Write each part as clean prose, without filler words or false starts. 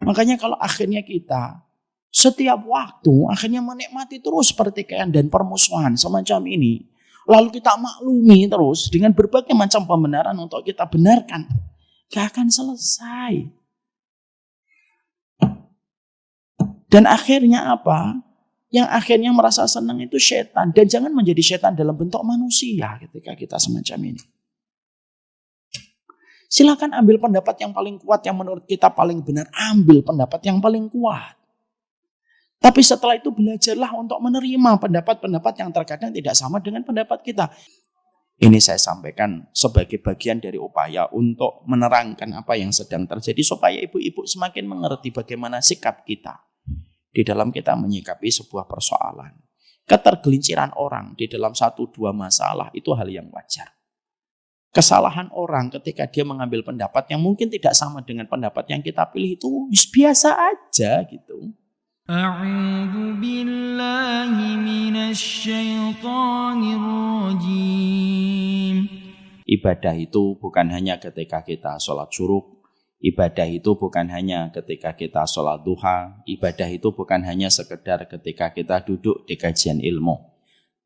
Makanya kalau akhirnya kita setiap waktu akhirnya menikmati terus pertikaian dan permusuhan semacam ini, lalu kita maklumi terus dengan berbagai macam pembenaran untuk kita benarkan, gak akan selesai. Dan akhirnya apa? Yang akhirnya merasa senang itu setan. Dan jangan menjadi setan dalam bentuk manusia ketika kita semacam ini. Silakan ambil pendapat yang paling kuat, yang menurut kita paling benar. Ambil pendapat yang paling kuat. Tapi setelah itu belajarlah untuk menerima pendapat-pendapat yang terkadang tidak sama dengan pendapat kita. Ini saya sampaikan sebagai bagian dari upaya untuk menerangkan apa yang sedang terjadi supaya ibu-ibu semakin mengerti bagaimana sikap kita di dalam kita menyikapi sebuah persoalan. Ketergelinciran orang di dalam 1-2 masalah itu hal yang wajar. Kesalahan orang ketika dia mengambil pendapat yang mungkin tidak sama dengan pendapat yang kita pilih itu biasa aja gitu. A'udzu billahi minasyaitonir rajim. Ibadah itu bukan hanya ketika kita sholat syuruk. Ibadah itu bukan hanya ketika kita sholat duha. Ibadah itu bukan hanya sekedar ketika kita duduk di kajian ilmu.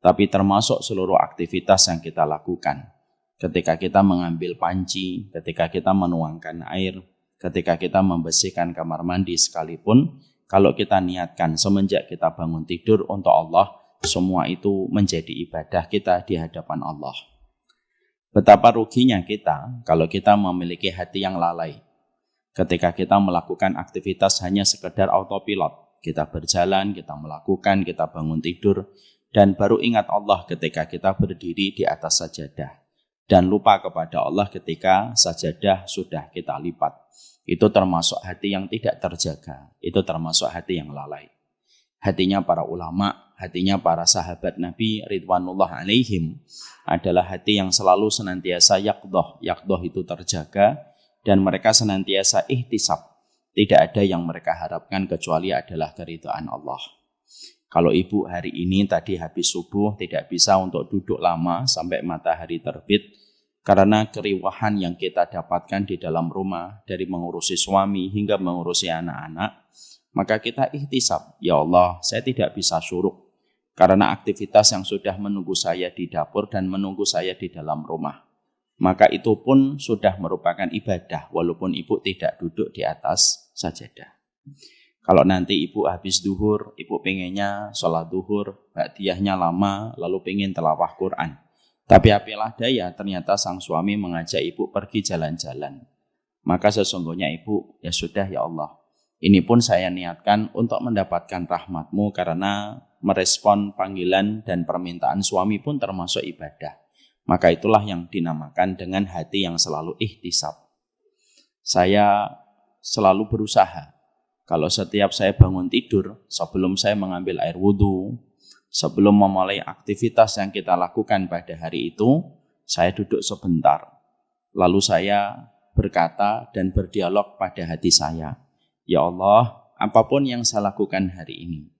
Tapi termasuk seluruh aktivitas yang kita lakukan. Ketika kita mengambil panci, ketika kita menuangkan air, ketika kita membersihkan kamar mandi sekalipun, kalau kita niatkan semenjak kita bangun tidur untuk Allah, semua itu menjadi ibadah kita di hadapan Allah. Betapa ruginya kita kalau kita memiliki hati yang lalai. Ketika kita melakukan aktivitas hanya sekedar autopilot, kita berjalan, kita melakukan, kita bangun tidur, dan baru ingat Allah ketika kita berdiri di atas sajadah. Dan lupa kepada Allah ketika sajadah sudah kita lipat. Itu termasuk hati yang tidak terjaga. Itu termasuk hati yang lalai. Hatinya para ulama, hatinya para sahabat Nabi Ridwanullah alaihim adalah hati yang selalu senantiasa yaqdoh. Yaqdoh itu terjaga dan mereka senantiasa ihtisab. Tidak ada yang mereka harapkan kecuali adalah keridhaan Allah. Kalau ibu hari ini tadi habis subuh tidak bisa untuk duduk lama sampai matahari terbit, karena keriwahan yang kita dapatkan di dalam rumah, dari mengurusi suami hingga mengurusi anak-anak, maka kita ihtisab, ya Allah, saya tidak bisa syuruk karena aktivitas yang sudah menunggu saya di dapur dan menunggu saya di dalam rumah. Maka itu pun sudah merupakan ibadah, walaupun ibu tidak duduk di atas sajadah. Kalau nanti ibu habis duhur, ibu pengennya sholat duhur, ba'diyahnya lama, lalu pengen tilawah Quran. Tapi apalah daya, ternyata sang suami mengajak ibu pergi jalan-jalan. Maka sesungguhnya ibu, ya sudah ya Allah. Ini pun saya niatkan untuk mendapatkan rahmat-Mu karena merespon panggilan dan permintaan suami pun termasuk ibadah. Maka itulah yang dinamakan dengan hati yang selalu ihtisab. Saya selalu berusaha. Kalau setiap saya bangun tidur, sebelum saya mengambil air wudhu, sebelum memulai aktivitas yang kita lakukan pada hari itu, saya duduk sebentar. Lalu saya berkata dan berdialog pada hati saya. Ya Allah, apapun yang saya lakukan hari ini,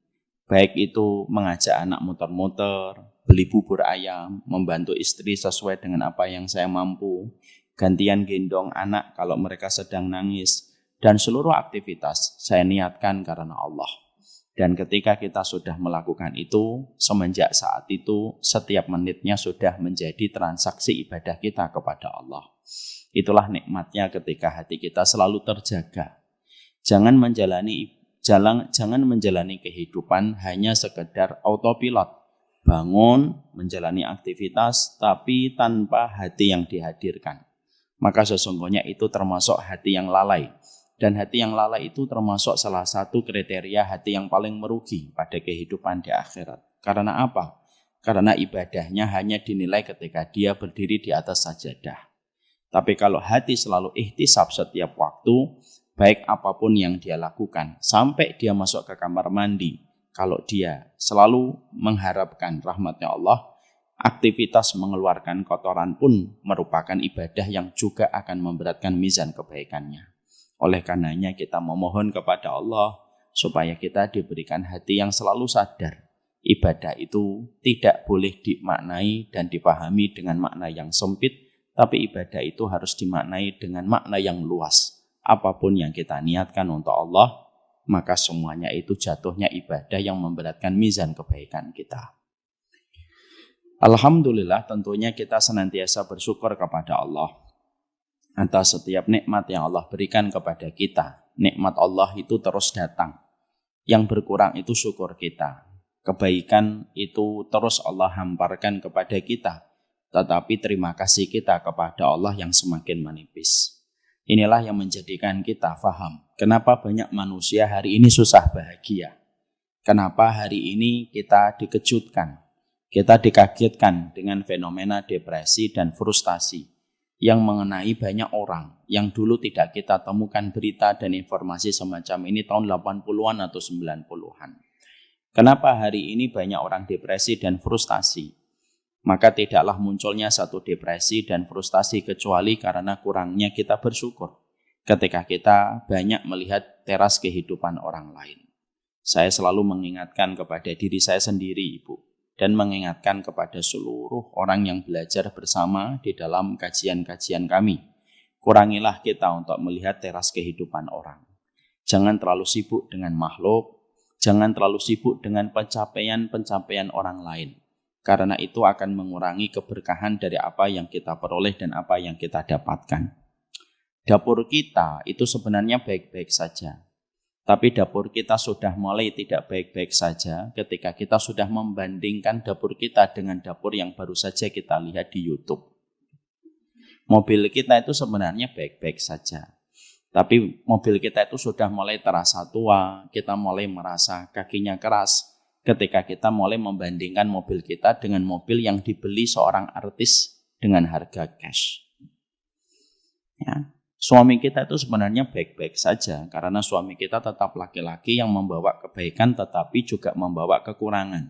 baik itu mengajak anak muter-muter, beli bubur ayam, membantu istri sesuai dengan apa yang saya mampu, gantian gendong anak kalau mereka sedang nangis, dan seluruh aktivitas saya niatkan karena Allah. Dan ketika kita sudah melakukan itu, semenjak saat itu, setiap menitnya sudah menjadi transaksi ibadah kita kepada Allah. Itulah nikmatnya ketika hati kita selalu terjaga. Jangan menjalani kehidupan hanya sekedar autopilot. Bangun, menjalani aktivitas, tapi tanpa hati yang dihadirkan. Maka sesungguhnya itu termasuk hati yang lalai. Dan hati yang lalai itu termasuk salah satu kriteria hati yang paling merugi pada kehidupan di akhirat. Karena apa? Karena ibadahnya hanya dinilai ketika dia berdiri di atas sajadah. Tapi kalau hati selalu ihtisab setiap waktu, baik apapun yang dia lakukan, sampai dia masuk ke kamar mandi, kalau dia selalu mengharapkan rahmatnya Allah, aktivitas mengeluarkan kotoran pun merupakan ibadah yang juga akan memberatkan mizan kebaikannya. Oleh karenanya kita memohon kepada Allah supaya kita diberikan hati yang selalu sadar. Ibadah itu tidak boleh dimaknai dan dipahami dengan makna yang sempit, tapi ibadah itu harus dimaknai dengan makna yang luas. apapun yang kita niatkan untuk Allah, maka semuanya itu jatuhnya ibadah yang memberatkan mizan kebaikan kita. Alhamdulillah, tentunya kita senantiasa bersyukur kepada Allah atas setiap nikmat yang Allah berikan kepada kita. Nikmat Allah itu terus datang. Yang berkurang itu syukur kita. Kebaikan itu terus Allah hamparkan kepada kita. Tetapi terima kasih kita kepada Allah yang semakin menipis. Inilah yang menjadikan kita faham kenapa banyak manusia hari ini susah bahagia. Kenapa hari ini kita dikejutkan, kita dikagetkan dengan fenomena depresi dan frustasi yang mengenai banyak orang yang dulu tidak kita temukan berita dan informasi semacam ini tahun 80-an atau 90-an. Kenapa hari ini banyak orang depresi dan frustasi? Maka tidaklah munculnya satu depresi dan frustasi kecuali karena kurangnya kita bersyukur ketika kita banyak melihat teras kehidupan orang lain. Saya selalu mengingatkan kepada diri saya sendiri, Ibu, dan mengingatkan kepada seluruh orang yang belajar bersama di dalam kajian-kajian kami. Kurangilah kita untuk melihat teras kehidupan orang. Jangan terlalu sibuk dengan makhluk, jangan terlalu sibuk dengan pencapaian-pencapaian orang lain. Karena itu akan mengurangi keberkahan dari apa yang kita peroleh dan apa yang kita dapatkan. Dapur kita itu sebenarnya baik-baik saja. Tapi dapur kita sudah mulai tidak baik-baik saja ketika kita sudah membandingkan dapur kita dengan dapur yang baru saja kita lihat di YouTube. Mobil kita itu sebenarnya baik-baik saja. Tapi mobil kita itu sudah mulai terasa tua, kita mulai merasa kakinya keras ketika kita mulai membandingkan mobil kita dengan mobil yang dibeli seorang artis dengan harga cash. Ya. Suami kita itu sebenarnya baik-baik saja karena suami kita tetap laki-laki yang membawa kebaikan tetapi juga membawa kekurangan.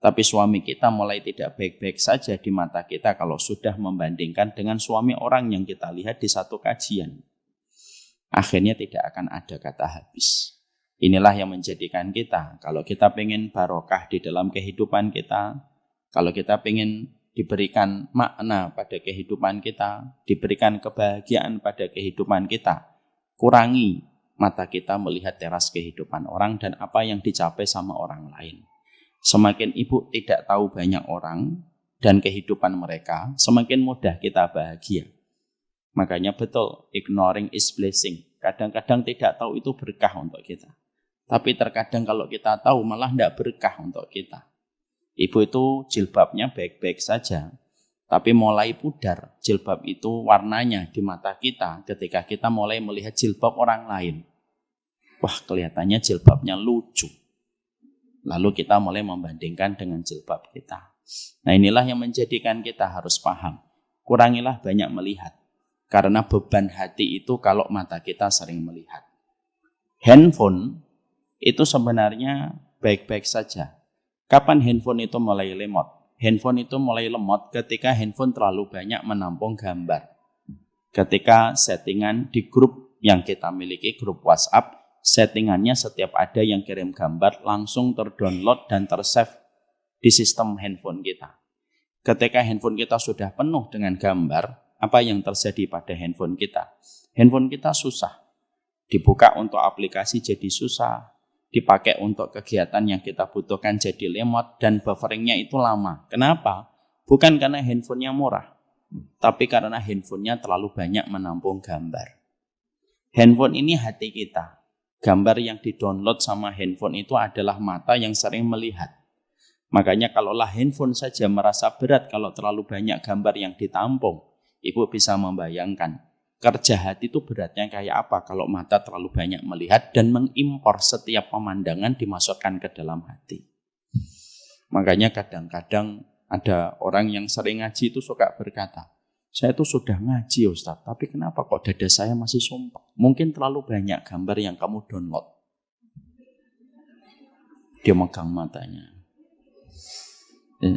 Tapi suami kita mulai tidak baik-baik saja di mata kita kalau sudah membandingkan dengan suami orang yang kita lihat di satu kajian. Akhirnya tidak akan ada kata habis. Inilah yang menjadikan kita, kalau kita pengen barokah di dalam kehidupan kita, kalau kita pengen diberikan makna pada kehidupan kita, diberikan kebahagiaan pada kehidupan kita, kurangi mata kita melihat teras kehidupan orang dan apa yang dicapai sama orang lain. Semakin Ibu tidak tahu banyak orang dan kehidupan mereka, semakin mudah kita bahagia. Makanya betul, ignoring is blessing. Kadang-kadang tidak tahu itu berkah untuk kita. Tapi terkadang kalau kita tahu malah tidak berkah untuk kita. Ibu itu jilbabnya baik-baik saja. Tapi mulai pudar jilbab itu warnanya di mata kita ketika kita mulai melihat jilbab orang lain. Wah, kelihatannya jilbabnya lucu. Lalu kita mulai membandingkan dengan jilbab kita. Nah, inilah yang menjadikan kita harus paham. Kurangilah banyak melihat. Karena beban hati itu kalau mata kita sering melihat. Handphone itu sebenarnya baik-baik saja. Kapan handphone itu mulai lemot? Handphone itu mulai lemot ketika handphone terlalu banyak menampung gambar. Ketika settingan di grup yang kita miliki, grup WhatsApp, settingannya setiap ada yang kirim gambar langsung terdownload dan tersave di sistem handphone kita. Ketika handphone kita sudah penuh dengan gambar, apa yang terjadi pada handphone kita? Handphone kita susah. Dibuka untuk aplikasi jadi susah. Dipakai untuk kegiatan yang kita butuhkan jadi lemot dan bufferingnya itu lama. Kenapa? Bukan karena handphonenya murah, tapi karena handphonenya terlalu banyak menampung gambar. Handphone ini hati kita. Gambar yang didownload sama handphone itu adalah mata yang sering melihat. Makanya kalaulah handphone saja merasa berat kalau terlalu banyak gambar yang ditampung, Ibu bisa membayangkan kerja hati itu beratnya kayak apa kalau mata terlalu banyak melihat dan mengimpor setiap pemandangan dimasukkan ke dalam hati. Makanya kadang-kadang ada orang yang sering ngaji itu suka berkata, saya itu sudah ngaji Ustaz, tapi kenapa kok dada saya masih sumpek? Mungkin terlalu banyak gambar yang kamu download. Dia megang matanya.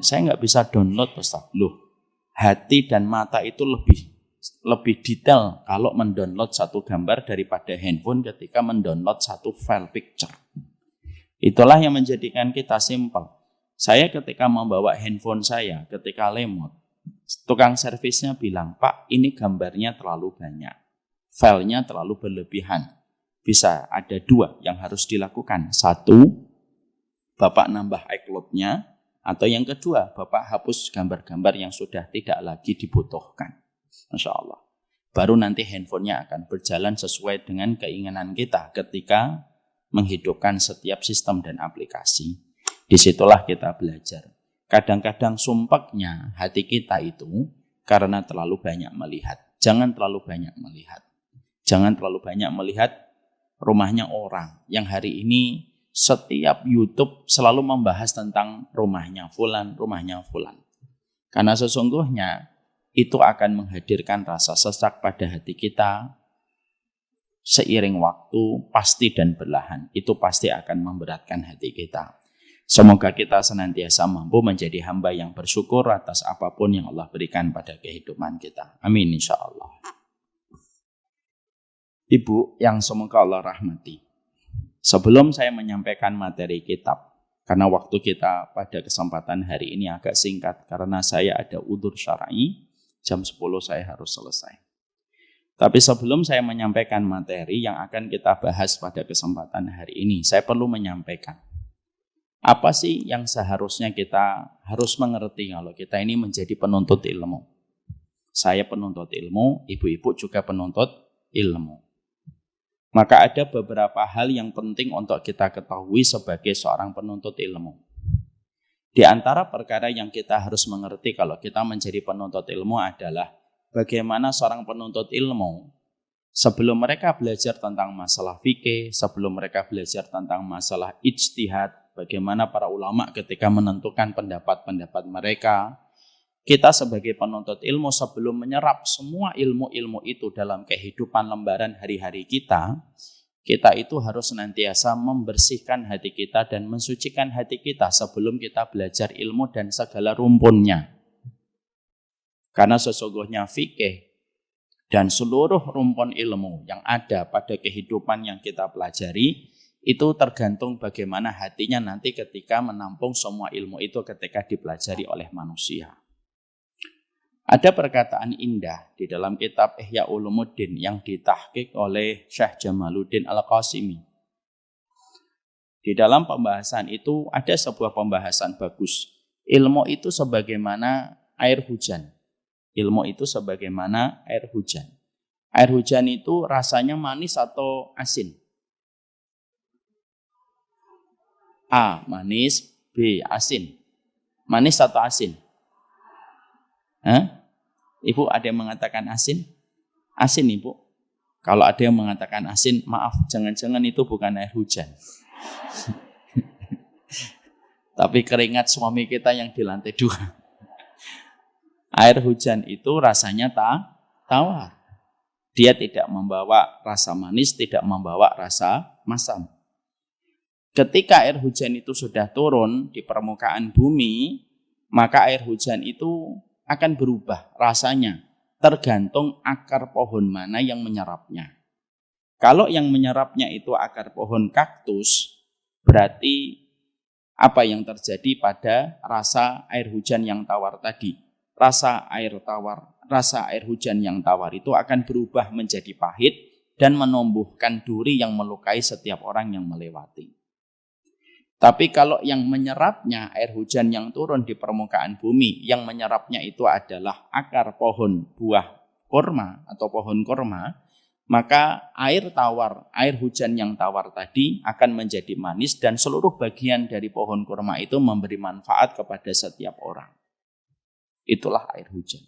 Saya nggak bisa download Ustaz. Loh, hati dan mata itu lebih detail kalau mendownload satu gambar daripada handphone ketika mendownload satu file picture. Itulah yang menjadikan kita simpel. Saya ketika membawa handphone saya, ketika lemot, tukang servisnya bilang, Pak, ini gambarnya terlalu banyak. filenya terlalu berlebihan. Bisa ada dua yang harus dilakukan. Satu, Bapak nambah iCloud-nya, atau yang kedua, Bapak hapus gambar-gambar yang sudah tidak lagi dibutuhkan. Masya Allah. Baru nanti handphonenya akan berjalan sesuai dengan keinginan kita ketika menghidupkan setiap sistem dan aplikasi. Disitulah kita belajar. Kadang-kadang sumpeknya hati kita itu karena terlalu banyak melihat. Jangan terlalu banyak melihat. Jangan terlalu banyak melihat rumahnya orang yang hari ini setiap YouTube selalu membahas tentang rumahnya fulan, rumahnya fulan. Karena sesungguhnya itu akan menghadirkan rasa sesak pada hati kita seiring waktu pasti dan perlahan. Itu pasti akan memberatkan hati kita. Semoga kita senantiasa mampu menjadi hamba yang bersyukur atas apapun yang Allah berikan pada kehidupan kita. Amin insya Allah. Ibu yang semoga Allah rahmati. Sebelum saya menyampaikan materi kitab, karena waktu kita pada kesempatan hari ini agak singkat, karena saya ada udzur syar'i, jam 10 saya harus selesai. Tapi sebelum saya menyampaikan materi yang akan kita bahas pada kesempatan hari ini, saya perlu menyampaikan, apa sih yang seharusnya kita harus mengerti kalau kita ini menjadi penuntut ilmu. Saya penuntut ilmu, ibu-ibu juga penuntut ilmu. Maka ada beberapa hal yang penting untuk kita ketahui sebagai seorang penuntut ilmu. Di antara perkara yang kita harus mengerti kalau kita menjadi penuntut ilmu adalah bagaimana seorang penuntut ilmu sebelum mereka belajar tentang masalah fikih, sebelum mereka belajar tentang masalah ijtihad, bagaimana para ulama ketika menentukan pendapat-pendapat mereka, kita sebagai penuntut ilmu sebelum menyerap semua ilmu-ilmu itu dalam kehidupan lembaran hari-hari kita itu harus senantiasa membersihkan hati kita dan mensucikan hati kita sebelum kita belajar ilmu dan segala rumpunnya. Karena sesungguhnya fikih dan seluruh rumpun ilmu yang ada pada kehidupan yang kita pelajari itu tergantung bagaimana hatinya nanti ketika menampung semua ilmu itu ketika dipelajari oleh manusia. Ada perkataan indah di dalam kitab Ihya Ulumuddin yang ditahqiq oleh Syekh Jamaluddin Al-Qasimi. Di dalam pembahasan itu ada sebuah pembahasan bagus. Ilmu itu sebagaimana air hujan. Ilmu itu sebagaimana air hujan. Air hujan itu rasanya manis atau asin? A. Manis. B. Asin. Manis atau asin? Hah? Ibu ada yang mengatakan asin? Asin ibu. Kalau ada yang mengatakan asin, maaf, jangan-jangan itu bukan air hujan. Tapi keringat suami kita yang di lantai 2. Air hujan itu rasanya tawar. Dia tidak membawa rasa manis, tidak membawa rasa masam. Ketika air hujan itu sudah turun di permukaan bumi, maka air hujan itu akan berubah rasanya, tergantung akar pohon mana yang menyerapnya. Kalau yang menyerapnya itu akar pohon kaktus, berarti apa yang terjadi pada rasa air hujan yang tawar tadi? Rasa air hujan yang tawar itu akan berubah menjadi pahit dan menumbuhkan duri yang melukai setiap orang yang melewati. Tapi kalau yang menyerapnya air hujan yang turun di permukaan bumi, yang menyerapnya itu adalah akar pohon buah kurma atau pohon kurma, maka air hujan yang tawar tadi akan menjadi manis dan seluruh bagian dari pohon kurma itu memberi manfaat kepada setiap orang. Itulah air hujan.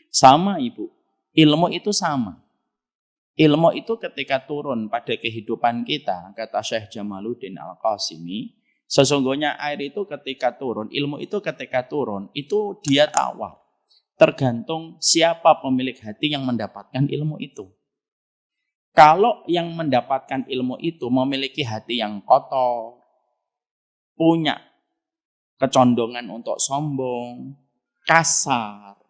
Sama ibu, ilmu itu sama. Ilmu itu ketika turun pada kehidupan kita, kata Syekh Jamaluddin Al-Qasimi, sesungguhnya air itu ketika turun, ilmu itu ketika turun, itu dia tawar. Tergantung siapa pemilik hati yang mendapatkan ilmu itu. Kalau yang mendapatkan ilmu itu memiliki hati yang kotor, punya kecondongan untuk sombong, kasar,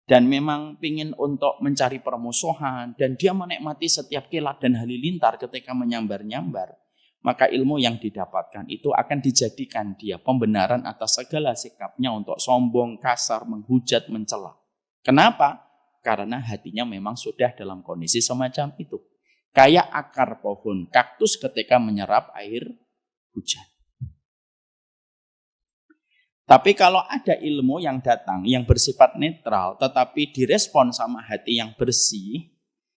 dan memang ingin untuk mencari permusuhan, dan dia menikmati setiap kilat dan halilintar ketika menyambar-nyambar, maka ilmu yang didapatkan itu akan dijadikan dia pembenaran atas segala sikapnya untuk sombong, kasar, menghujat, mencela. Kenapa? Karena hatinya memang sudah dalam kondisi semacam itu. Kayak akar pohon kaktus ketika menyerap air hujan. Tapi kalau ada ilmu yang datang, yang bersifat netral, tetapi direspon sama hati yang bersih,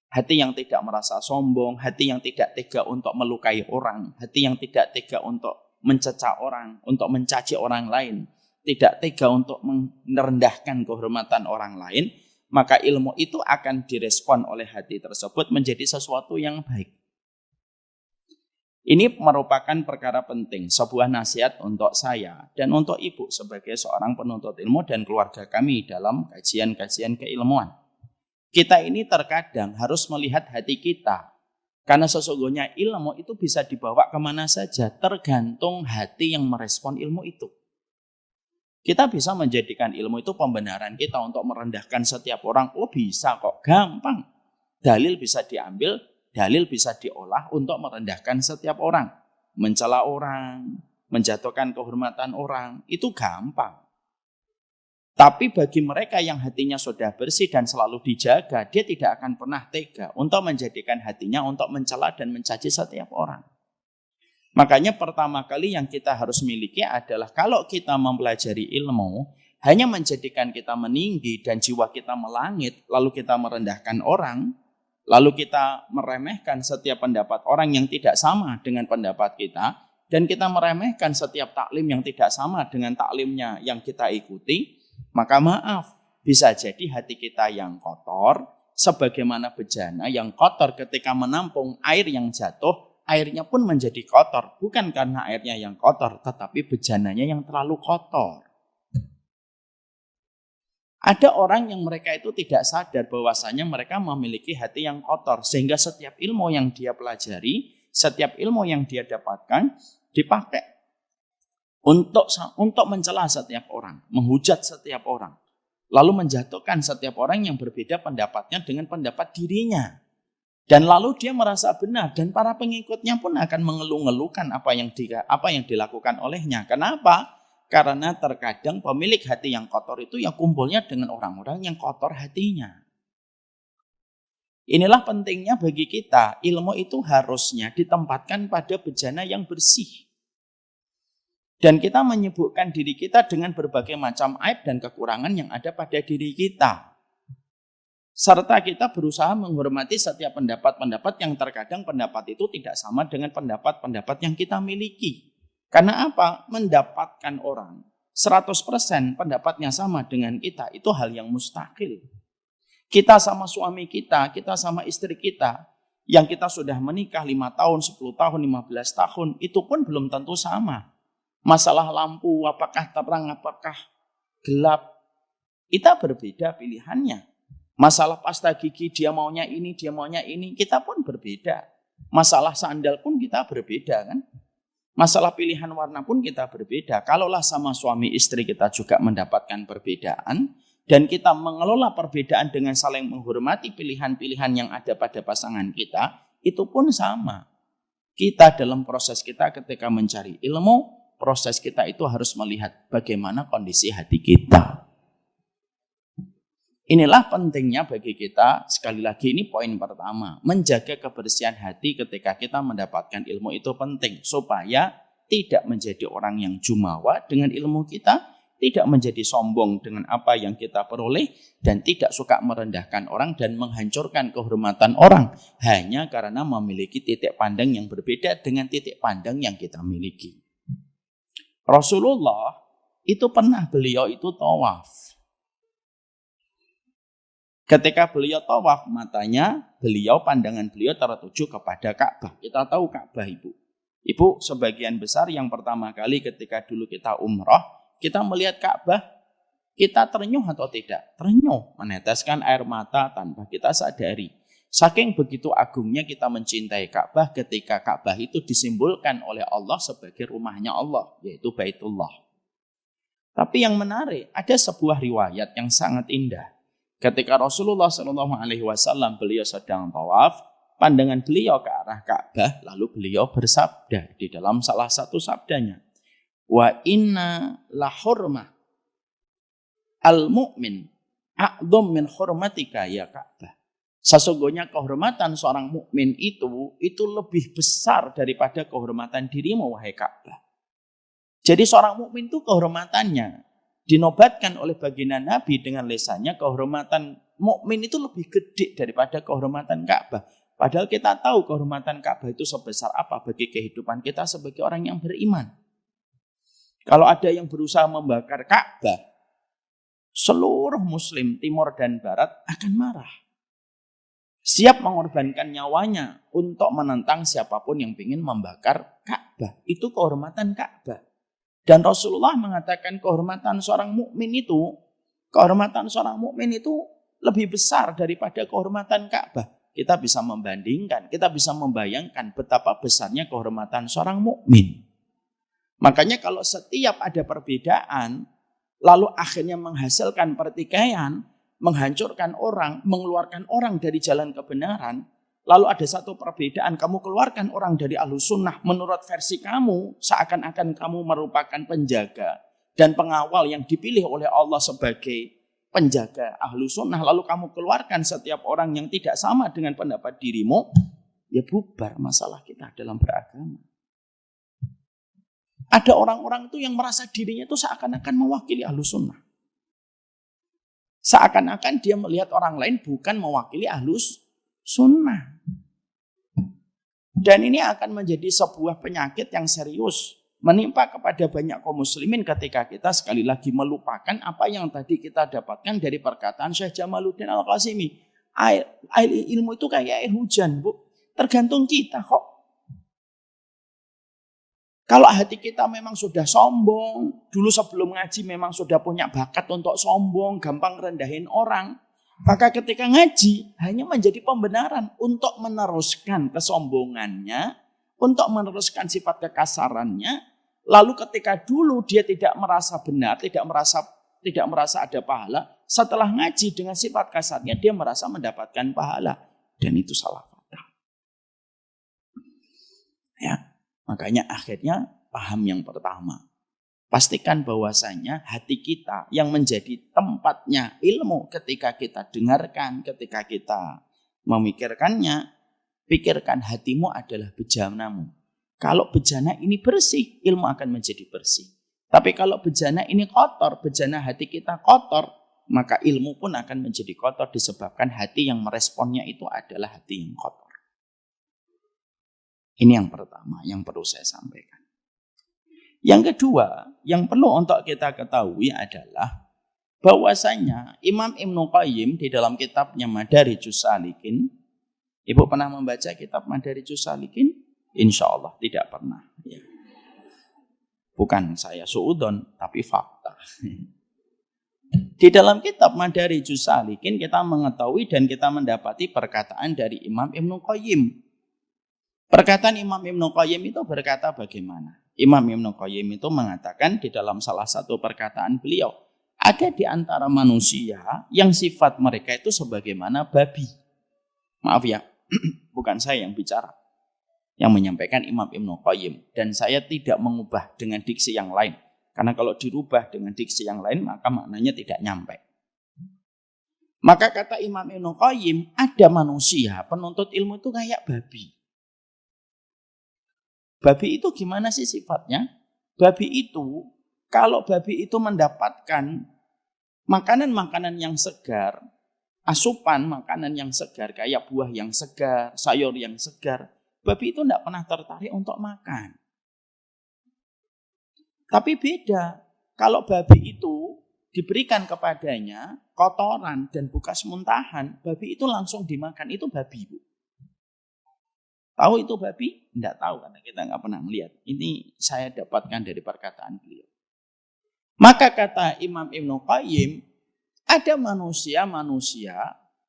hati yang tidak merasa sombong, hati yang tidak tega untuk melukai orang, hati yang tidak tega untuk mencecah orang, untuk mencaci orang lain, tidak tega untuk merendahkan kehormatan orang lain, maka ilmu itu akan direspon oleh hati tersebut menjadi sesuatu yang baik. Ini merupakan perkara penting, sebuah nasihat untuk saya dan untuk ibu sebagai seorang penuntut ilmu dan keluarga kami dalam kajian-kajian keilmuan. Kita ini terkadang harus melihat hati kita, karena sesungguhnya ilmu itu bisa dibawa kemana saja, tergantung hati yang merespon ilmu itu. Kita bisa menjadikan ilmu itu pembenaran kita untuk merendahkan setiap orang. Oh bisa kok, gampang. Dalil bisa diambil, dalil bisa diolah untuk merendahkan setiap orang. Mencela orang, menjatuhkan kehormatan orang, itu gampang. Tapi bagi mereka yang hatinya sudah bersih dan selalu dijaga, dia tidak akan pernah tega untuk menjadikan hatinya untuk mencela dan mencaci setiap orang. Makanya pertama kali yang kita harus miliki adalah kalau kita mempelajari ilmu, hanya menjadikan kita meninggi dan jiwa kita melangit, lalu kita merendahkan orang, lalu kita meremehkan setiap pendapat orang yang tidak sama dengan pendapat kita, dan kita meremehkan setiap taklim yang tidak sama dengan taklimnya yang kita ikuti, maka maaf, bisa jadi hati kita yang kotor, sebagaimana bejana yang kotor ketika menampung air yang jatuh, airnya pun menjadi kotor. Bukan karena airnya yang kotor, tetapi bejananya yang terlalu kotor. Ada orang yang mereka itu tidak sadar bahwasanya mereka memiliki hati yang kotor. Sehingga setiap ilmu yang dia pelajari, setiap ilmu yang dia dapatkan, dipakai untuk mencela setiap orang, menghujat setiap orang. Lalu menjatuhkan setiap orang yang berbeda pendapatnya dengan pendapat dirinya. Dan lalu dia merasa benar dan para pengikutnya pun akan mengeluh-ngeluhkan apa yang dilakukan olehnya. Kenapa? Karena terkadang pemilik hati yang kotor itu yang kumpulnya dengan orang-orang yang kotor hatinya. Inilah pentingnya bagi kita, ilmu itu harusnya ditempatkan pada bejana yang bersih. Dan kita menyibukkan diri kita dengan berbagai macam aib dan kekurangan yang ada pada diri kita. Serta kita berusaha menghormati setiap pendapat-pendapat yang terkadang pendapat itu tidak sama dengan pendapat-pendapat yang kita miliki. Karena apa? Mendapatkan orang 100% pendapatnya sama dengan kita, itu hal yang mustahil. Kita sama suami kita sama istri kita, yang kita sudah menikah 5 tahun, 10 tahun, 15 tahun, itu pun belum tentu sama. Masalah lampu, apakah terang, apakah gelap, kita berbeda pilihannya. Masalah pasta gigi, dia maunya ini, kita pun berbeda. Masalah sandal pun kita berbeda kan. Masalah pilihan warna pun kita berbeda. Kalaulah sama suami istri kita juga mendapatkan perbedaan, dan kita mengelola perbedaan dengan saling menghormati pilihan-pilihan yang ada pada pasangan kita, itu pun sama. Kita dalam proses kita ketika mencari ilmu, proses kita itu harus melihat bagaimana kondisi hati kita. Inilah pentingnya bagi kita, sekali lagi ini poin pertama, menjaga kebersihan hati ketika kita mendapatkan ilmu itu penting, supaya tidak menjadi orang yang jumawa dengan ilmu kita, tidak menjadi sombong dengan apa yang kita peroleh, dan tidak suka merendahkan orang dan menghancurkan kehormatan orang, hanya karena memiliki titik pandang yang berbeda dengan titik pandang yang kita miliki. Rasulullah itu pernah beliau itu tawaf. Ketika beliau tawaf, pandangan beliau tertuju kepada Ka'bah. Kita tahu Ka'bah, Ibu. Ibu, sebagian besar yang pertama kali ketika dulu kita umrah, kita melihat Ka'bah, kita terenyuh atau tidak? Terenyuh, meneteskan air mata tanpa kita sadari. Saking begitu agungnya kita mencintai Ka'bah ketika Ka'bah itu disimbolkan oleh Allah sebagai rumahnya Allah, yaitu Baitullah. Tapi yang menarik, ada sebuah riwayat yang sangat indah. Ketika Rasulullah SAW beliau sedang tawaf, pandangan beliau ke arah Ka'bah, lalu beliau bersabda di dalam salah satu sabdanya, wa inna la hurmah al-mu'min a'dzam min hurmatika ya Ka'bah. Sesungguhnya kehormatan seorang mukmin itu lebih besar daripada kehormatan dirimu wahai Ka'bah. Jadi seorang mukmin itu kehormatannya dinobatkan oleh baginda Nabi dengan lesannya, kehormatan mukmin itu lebih gede daripada kehormatan Ka'bah. Padahal kita tahu kehormatan Ka'bah itu sebesar apa bagi kehidupan kita sebagai orang yang beriman. Kalau ada yang berusaha membakar Ka'bah, seluruh muslim timur dan barat akan marah. Siap mengorbankan nyawanya untuk menentang siapapun yang ingin membakar Ka'bah. Itu kehormatan Ka'bah. Dan Rasulullah mengatakan kehormatan seorang mukmin itu lebih besar daripada kehormatan Ka'bah. Kita bisa membandingkan, kita bisa membayangkan betapa besarnya kehormatan seorang mukmin. Makanya kalau setiap ada perbedaan, lalu akhirnya menghasilkan pertikaian, menghancurkan orang, mengeluarkan orang dari jalan kebenaran, lalu ada satu perbedaan, kamu keluarkan orang dari Ahlus Sunnah, menurut versi kamu, seakan-akan kamu merupakan penjaga dan pengawal yang dipilih oleh Allah sebagai penjaga Ahlus Sunnah, lalu kamu keluarkan setiap orang yang tidak sama dengan pendapat dirimu, ya bubar masalah kita dalam beragama. Ada orang-orang itu yang merasa dirinya itu seakan-akan mewakili Ahlus Sunnah. Seakan-akan dia melihat orang lain bukan mewakili Ahlus Sunnah. Dan ini akan menjadi sebuah penyakit yang serius menimpa kepada banyak kaum muslimin ketika kita sekali lagi melupakan apa yang tadi kita dapatkan dari perkataan Syekh Jamaluddin Al-Qasimi. Air ilmu itu kayak air hujan, Bu. Tergantung kita kok. Kalau hati kita memang sudah sombong, dulu sebelum ngaji memang sudah punya bakat untuk sombong, gampang rendahin orang, maka ketika ngaji hanya menjadi pembenaran untuk meneruskan kesombongannya, untuk meneruskan sifat kekasarannya. Lalu ketika dulu dia tidak merasa benar, tidak merasa ada pahala, setelah ngaji dengan sifat kasarnya dia merasa mendapatkan pahala, dan itu salah fatal. Ya. Makanya akhirnya paham yang pertama. Pastikan bahwasanya hati kita yang menjadi tempatnya ilmu ketika kita dengarkan, ketika kita memikirkannya, pikirkan hatimu adalah bejanamu. Kalau bejana ini bersih, ilmu akan menjadi bersih. Tapi kalau bejana ini kotor, bejana hati kita kotor, maka ilmu pun akan menjadi kotor disebabkan hati yang meresponnya itu adalah hati yang kotor. Ini yang pertama yang perlu saya sampaikan. Yang kedua, yang perlu untuk kita ketahui adalah bahwasanya Imam Ibnu Qayyim di dalam kitabnya Madarijus Salikin, Ibu pernah membaca kitab Madarijus Salikin? Insya Allah tidak pernah. Ya. Bukan saya suudon, tapi fakta. Di dalam kitab Madarijus Salikin kita mengetahui dan kita mendapati perkataan dari Imam Ibnu Qayyim. Perkataan Imam Ibnu Qayyim itu berkata bagaimana? Imam Ibnu Qayyim itu mengatakan di dalam salah satu perkataan beliau, ada di antara manusia yang sifat mereka itu sebagaimana babi. Maaf ya, bukan saya yang bicara. Yang menyampaikan Imam Ibnu Qayyim. Dan saya tidak mengubah dengan diksi yang lain. Karena kalau dirubah dengan diksi yang lain, maka maknanya tidak nyampe. Maka kata Imam Ibnu Qayyim, ada manusia penuntut ilmu itu kayak babi. Babi itu gimana sih sifatnya? Babi itu, kalau babi itu mendapatkan makanan-makanan yang segar, asupan makanan yang segar, kayak buah yang segar, sayur yang segar, babi itu tidak pernah tertarik untuk makan. Tapi beda, kalau babi itu diberikan kepadanya kotoran dan bekas muntahan, babi itu langsung dimakan, itu babi, Bu. Tahu itu babi? Tidak tahu karena kita nggak pernah melihat. Ini saya dapatkan dari perkataan beliau. Maka kata Imam Ibnu Qayyim, ada manusia-manusia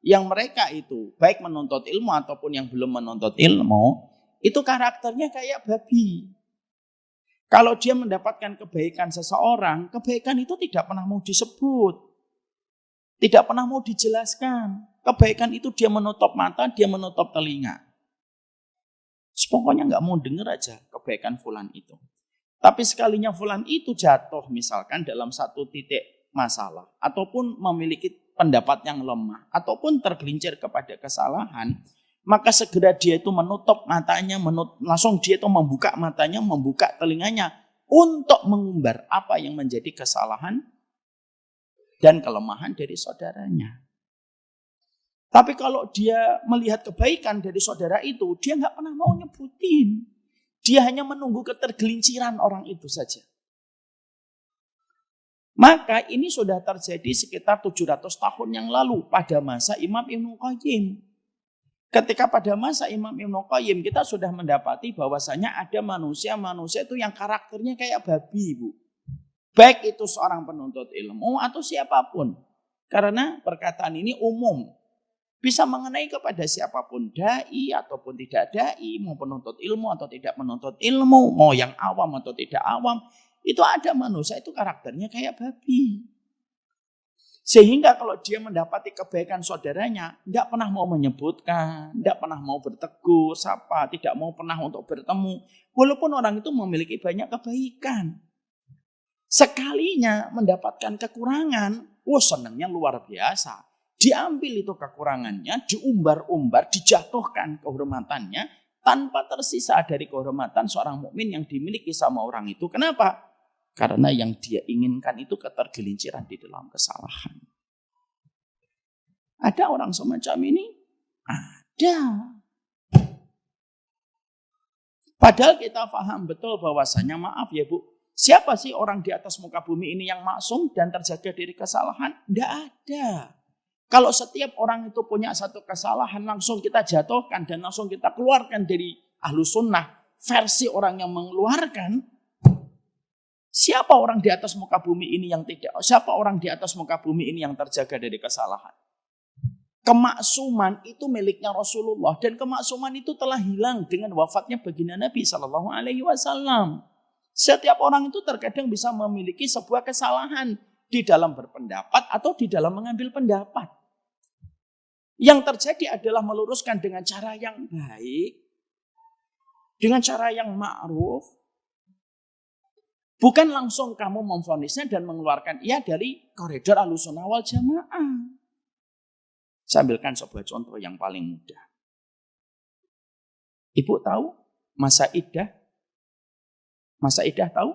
yang mereka itu baik menuntut ilmu ataupun yang belum menuntut ilmu, itu karakternya kayak babi. Kalau dia mendapatkan kebaikan seseorang, kebaikan itu tidak pernah mau disebut. Tidak pernah mau dijelaskan. Kebaikan itu dia menutup mata, dia menutup telinga. Pokoknya nggak mau dengar aja kebaikan fulan itu. Tapi sekalinya fulan itu jatuh misalkan dalam satu titik masalah ataupun memiliki pendapat yang lemah ataupun tergelincir kepada kesalahan, maka segera dia itu menutup matanya, langsung dia itu membuka matanya, membuka telinganya untuk mengumbar apa yang menjadi kesalahan dan kelemahan dari saudaranya. Tapi kalau dia melihat kebaikan dari saudara itu, dia nggak pernah mau nyebutin. Dia hanya menunggu ketergelinciran orang itu saja. Maka ini sudah terjadi sekitar 700 tahun yang lalu pada masa Imam Ibnu Qayyim. Ketika pada masa Imam Ibnu Qayyim kita sudah mendapati bahwasanya ada manusia-manusia itu yang karakternya kayak babi, Bu. Baik itu seorang penuntut ilmu atau siapapun. Karena perkataan ini umum. Bisa mengenai kepada siapapun, dai ataupun tidak dai, mau penuntut ilmu atau tidak menuntut ilmu, mau yang awam atau tidak awam. Itu ada manusia itu karakternya kayak babi. Sehingga kalau dia mendapati kebaikan saudaranya, tidak pernah mau menyebutkan, tidak pernah mau bertegur, sapa, tidak mau pernah untuk bertemu. Walaupun orang itu memiliki banyak kebaikan. Sekalinya mendapatkan kekurangan, senangnya luar biasa. Diambil itu kekurangannya, diumbar-umbar, dijatuhkan kehormatannya, tanpa tersisa dari kehormatan seorang mukmin yang dimiliki sama orang itu. Kenapa? Karena yang dia inginkan itu ketergelinciran di dalam kesalahan. Ada orang semacam ini? Ada. Padahal kita paham betul bahwasanya, maaf ya Bu, siapa sih orang di atas muka bumi ini yang maksum dan terjaga dari kesalahan? Tidak ada. Kalau setiap orang itu punya satu kesalahan, langsung kita jatuhkan dan langsung kita keluarkan dari Ahlus Sunnah, versi orang yang mengeluarkan, siapa orang di atas muka bumi ini yang tidak? Siapa orang di atas muka bumi ini yang terjaga dari kesalahan? Kemaksuman itu miliknya Rasulullah dan kemaksuman itu telah hilang dengan wafatnya baginda Nabi Shallallahu Alaihi Wasallam. Setiap orang itu terkadang bisa memiliki sebuah kesalahan di dalam berpendapat atau di dalam mengambil pendapat. Yang terjadi adalah meluruskan dengan cara yang baik, dengan cara yang ma'ruf. Bukan langsung kamu memvonisnya dan mengeluarkan ia dari koridor Ahlussunnah wal Jamaah. Saya ambilkan sebuah contoh yang paling mudah. Ibu tahu masa iddah? Masa iddah tahu?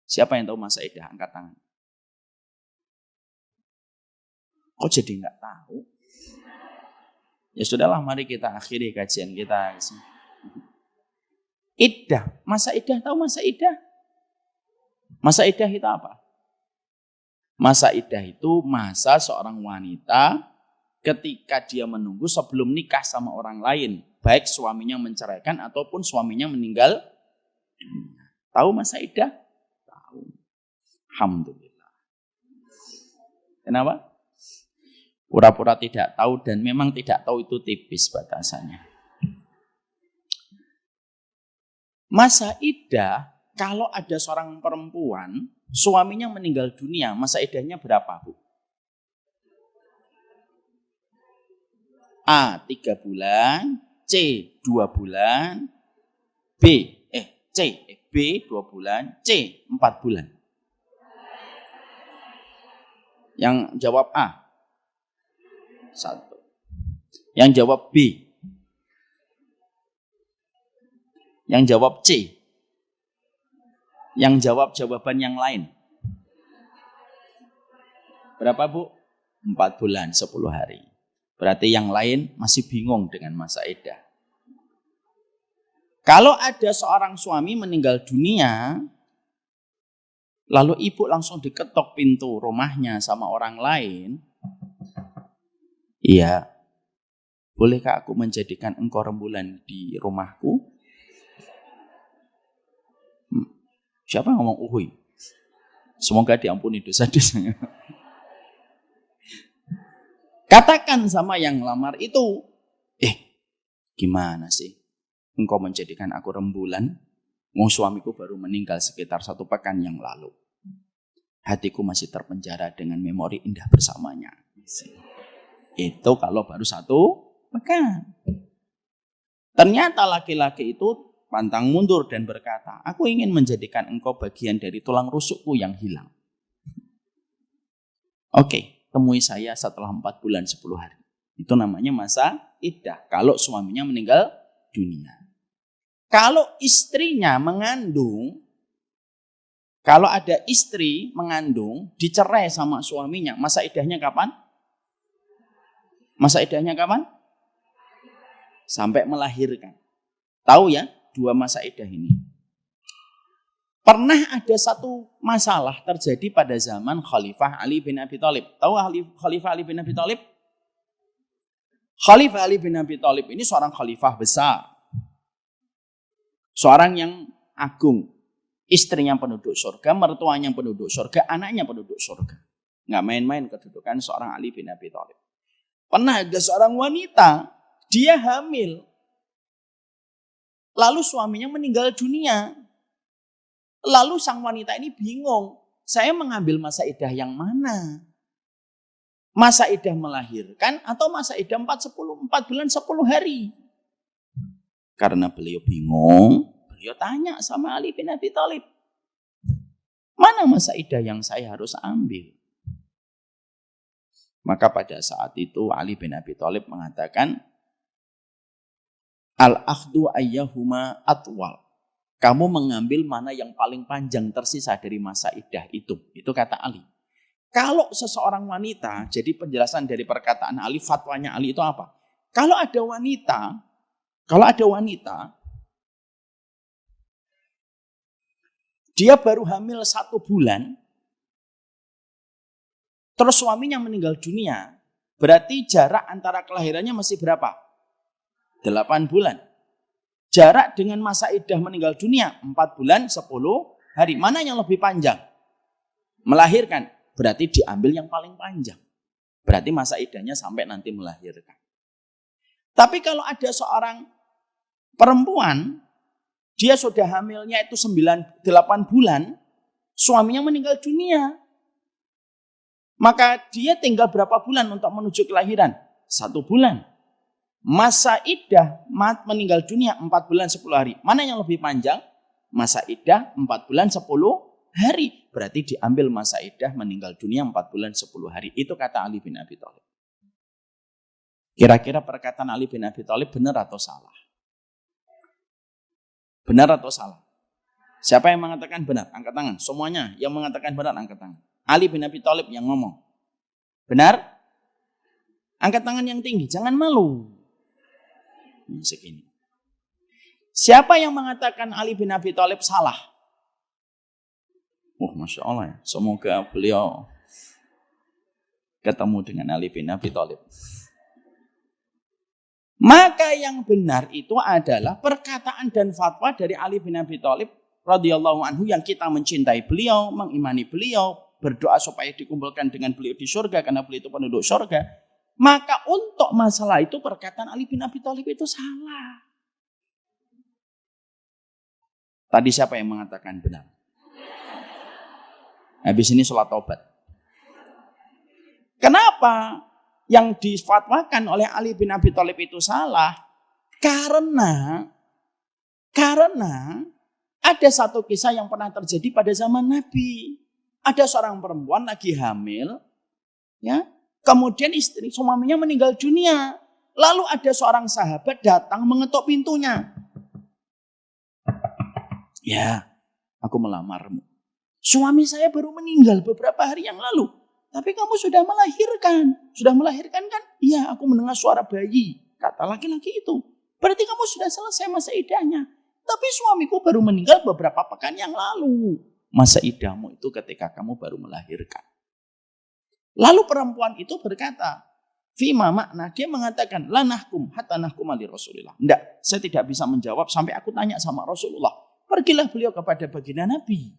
Siapa yang tahu masa iddah? Angkat tangan. Kok jadi nggak tahu? Ya sudahlah, mari kita akhiri kajian kita. Iddah, masa iddah tahu masa iddah? Masa iddah itu apa? Masa iddah itu masa seorang wanita ketika dia menunggu sebelum nikah sama orang lain, baik suaminya menceraikan ataupun suaminya meninggal. Tahu masa iddah? Tahu. Alhamdulillah. Kenapa? Pura-pura tidak tahu dan memang tidak tahu itu tipis batasannya. Masa iddah, kalau ada seorang perempuan, suaminya meninggal dunia, masa iddahnya berapa, Bu? A, 3 bulan, C, 2 bulan, B, 2 bulan, C, 4 bulan. Yang jawab A. 1. Yang jawab B. Yang jawab C. Yang jawab jawaban yang lain. Berapa, Bu? 4 bulan, 10 hari. Berarti yang lain masih bingung dengan masa iddah. Kalau ada seorang suami meninggal dunia, lalu ibu langsung diketok pintu rumahnya sama orang lain, iya, bolehkah aku menjadikan engkau rembulan di rumahku? Siapa yang ngomong uhui? Semoga diampuni dosa-dosanya. Katakan sama yang lamar itu, gimana sih? Engkau menjadikan aku rembulan? Mau suamiku baru meninggal sekitar 1 pekan yang lalu. Hatiku masih terpenjara dengan memori indah bersamanya. Itu kalau baru 1 pekan. Ternyata laki-laki itu pantang mundur dan berkata, aku ingin menjadikan engkau bagian dari tulang rusukku yang hilang. Oke, temui saya setelah 4 bulan 10 hari. Itu namanya masa iddah. Kalau suaminya meninggal dunia. Kalau istrinya mengandung, kalau ada istri mengandung, dicerai sama suaminya, masa iddahnya kapan? Masa iddahnya kapan? Sampai melahirkan. Tahu ya, 2 masa iddah ini. Pernah ada satu masalah terjadi pada zaman Khalifah Ali bin Abi Thalib. Tahu Khalifah Ali bin Abi Thalib? Khalifah Ali bin Abi Thalib ini seorang khalifah besar. Seorang yang agung. Istrinya penduduk surga, mertuanya penduduk surga, anaknya penduduk surga. Nggak main-main kedudukan seorang Ali bin Abi Thalib. Pernah ada seorang wanita, dia hamil. Lalu suaminya meninggal dunia. Lalu sang wanita ini bingung, saya mengambil masa iddah yang mana? Masa iddah melahirkan atau masa iddah 4 bulan 10 hari? Karena beliau bingung, beliau tanya sama Ali bin Abi Thalib, mana masa iddah yang saya harus ambil? Maka pada saat itu Ali bin Abi Thalib mengatakan, al-akhdu ayyahuma atwal. Kamu mengambil mana yang paling panjang tersisa dari masa iddah itu. Itu kata Ali. Kalau seseorang wanita, jadi penjelasan dari perkataan Ali, fatwanya Ali itu apa? Kalau ada wanita, dia baru hamil 1 bulan, terus suaminya meninggal dunia, berarti jarak antara kelahirannya masih berapa? 8 bulan. Jarak dengan masa iddah meninggal dunia 4 bulan 10 hari. Mana yang lebih panjang? Melahirkan. Berarti diambil yang paling panjang. Berarti masa iddahnya sampai nanti melahirkan. Tapi kalau ada seorang perempuan, dia sudah hamilnya itu 8 bulan, suaminya meninggal dunia. Maka dia tinggal berapa bulan untuk menuju kelahiran? 1 bulan. Masa iddah meninggal dunia 4 bulan 10 hari. Mana yang lebih panjang? Masa iddah 4 bulan 10 hari. Berarti diambil masa iddah meninggal dunia 4 bulan 10 hari. Itu kata Ali bin Abi Thalib. Kira-kira perkataan Ali bin Abi Thalib benar atau salah? Benar atau salah? Siapa yang mengatakan benar? Angkat tangan. Semuanya yang mengatakan benar angkat tangan. Ali bin Abi Thalib yang ngomong. Benar? Angkat tangan yang tinggi, jangan malu. Segini. Siapa yang mengatakan Ali bin Abi Thalib salah? Masya Allah ya. Semoga beliau ketemu dengan Ali bin Abi Thalib. Maka yang benar itu adalah perkataan dan fatwa dari Ali bin Abi Thalib radhiyallahu anhu yang kita mencintai beliau, mengimani beliau, berdoa supaya dikumpulkan dengan beliau di surga karena beliau itu penduduk surga. Maka untuk masalah itu perkataan Ali bin Abi Thalib itu salah. Tadi siapa yang mengatakan benar? Habis ini sholat taubat. Kenapa yang difatwakan oleh Ali bin Abi Thalib itu salah? Karena ada satu kisah yang pernah terjadi pada zaman Nabi. Ada seorang perempuan lagi hamil, ya. Kemudian istri suaminya meninggal dunia. Lalu ada seorang sahabat datang mengetuk pintunya. Ya, aku melamarmu. Suami saya baru meninggal beberapa hari yang lalu. Tapi kamu sudah melahirkan. Sudah melahirkan kan? Iya, aku mendengar suara bayi. Kata laki-laki itu. Berarti kamu sudah selesai masa iddahnya. Tapi suamiku baru meninggal beberapa pekan yang lalu. Masa iddahmu itu ketika kamu baru melahirkan. Lalu perempuan itu berkata, Fima makna, dia mengatakan, la nahkum hatta nahkum ali Rasulillah. Enggak, saya tidak bisa menjawab sampai aku tanya sama Rasulullah. Pergilah beliau kepada baginda Nabi.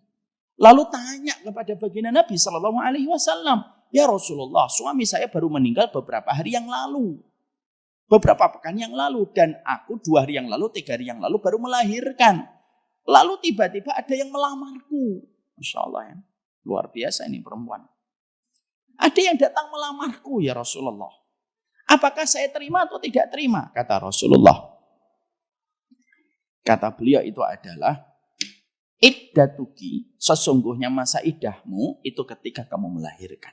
Lalu tanya kepada baginda Nabi sallallahu alaihi wasallam, ya Rasulullah, suami saya baru meninggal beberapa hari yang lalu. Beberapa pekan yang lalu. Dan aku 2 hari yang lalu, 3 hari yang lalu baru melahirkan. Lalu tiba-tiba ada yang melamarku. Masya Allah ya. Luar biasa ini perempuan. Ada yang datang melamarku ya Rasulullah. Apakah saya terima atau tidak terima? Kata Rasulullah. Kata beliau itu adalah, iddatuki, sesungguhnya masa iddahmu itu ketika kamu melahirkan.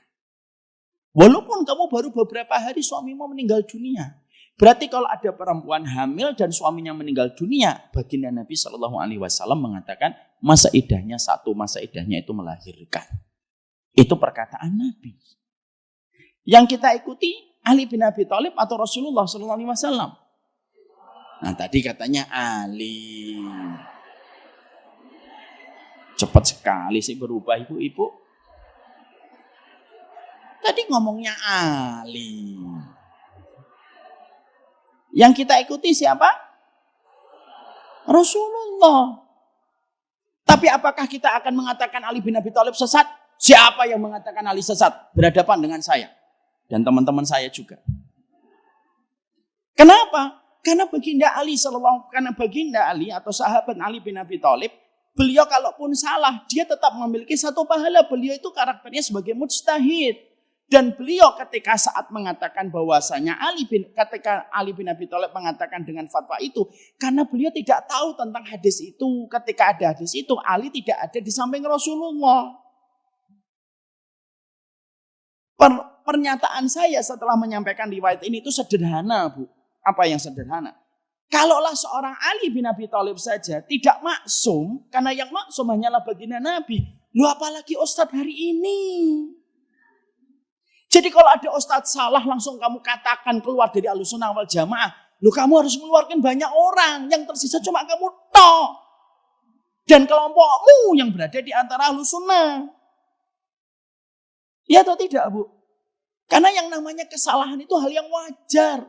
Walaupun kamu baru beberapa hari suamimu meninggal dunia. Berarti kalau ada perempuan hamil dan suaminya meninggal dunia, baginda Nabi Shallallahu Alaihi Wasallam mengatakan masa idahnya satu, masa idahnya itu melahirkan. Itu perkataan Nabi. Yang kita ikuti Ali bin Abi Thalib atau Rasulullah Shallallahu Alaihi Wasallam. Nah tadi katanya Ali. Cepat sekali sih berubah ibu-ibu. Tadi ngomongnya Ali. Yang kita ikuti siapa? Rasulullah. Tapi apakah kita akan mengatakan Ali bin Abi Thalib sesat? Siapa yang mengatakan Ali sesat? Berhadapan dengan saya. Dan teman-teman saya juga. Kenapa? Karena baginda Ali atau sahabat Ali bin Abi Thalib, beliau kalaupun salah, dia tetap memiliki satu pahala. Beliau itu karakternya sebagai mujtahid. Dan beliau ketika saat mengatakan bahwasanya ketika Ali bin Abi Thalib mengatakan dengan fatwa itu, karena beliau tidak tahu tentang hadis itu. Ketika ada hadis itu, Ali tidak ada di samping Rasulullah. Pernyataan saya setelah menyampaikan riwayat ini itu sederhana, Bu. Apa yang sederhana? Kalaulah seorang Ali bin Abi Thalib saja tidak maksum, karena yang maksum hanyalah baginda Nabi. Lu apalagi Ustadz hari ini? Jadi kalau ada Ustadz salah langsung kamu katakan keluar dari Ahlussunnah wal Jamaah. Lu kamu harus mengeluarkan banyak orang, yang tersisa cuma kamu tok. Dan kelompokmu yang berada di antara Ahlussunnah. Ya atau tidak, Bu? Karena yang namanya kesalahan itu hal yang wajar.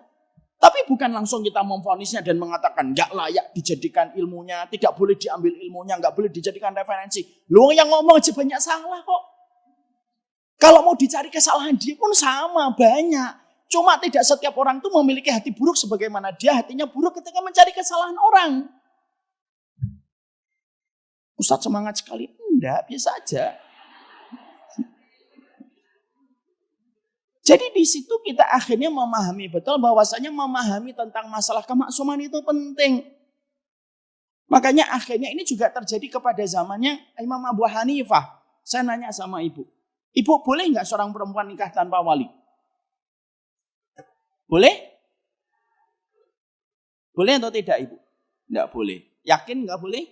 Tapi bukan langsung kita memvonisnya dan mengatakan nggak layak dijadikan ilmunya, tidak boleh diambil ilmunya, nggak boleh dijadikan referensi. Lu yang ngomong aja banyak salah kok. Kalau mau dicari kesalahan dia pun sama, banyak. Cuma tidak setiap orang itu memiliki hati buruk sebagaimana dia hatinya buruk ketika mencari kesalahan orang. Ustadz semangat sekali. Enggak, biasa aja. Jadi di situ kita akhirnya memahami betul bahwasanya memahami tentang masalah kemaksuman itu penting. Makanya akhirnya ini juga terjadi kepada zamannya Imam Abu Hanifah. Saya nanya sama ibu. Ibu boleh nggak seorang perempuan nikah tanpa wali? Boleh? Boleh atau tidak ibu? Nggak boleh. Yakin nggak boleh?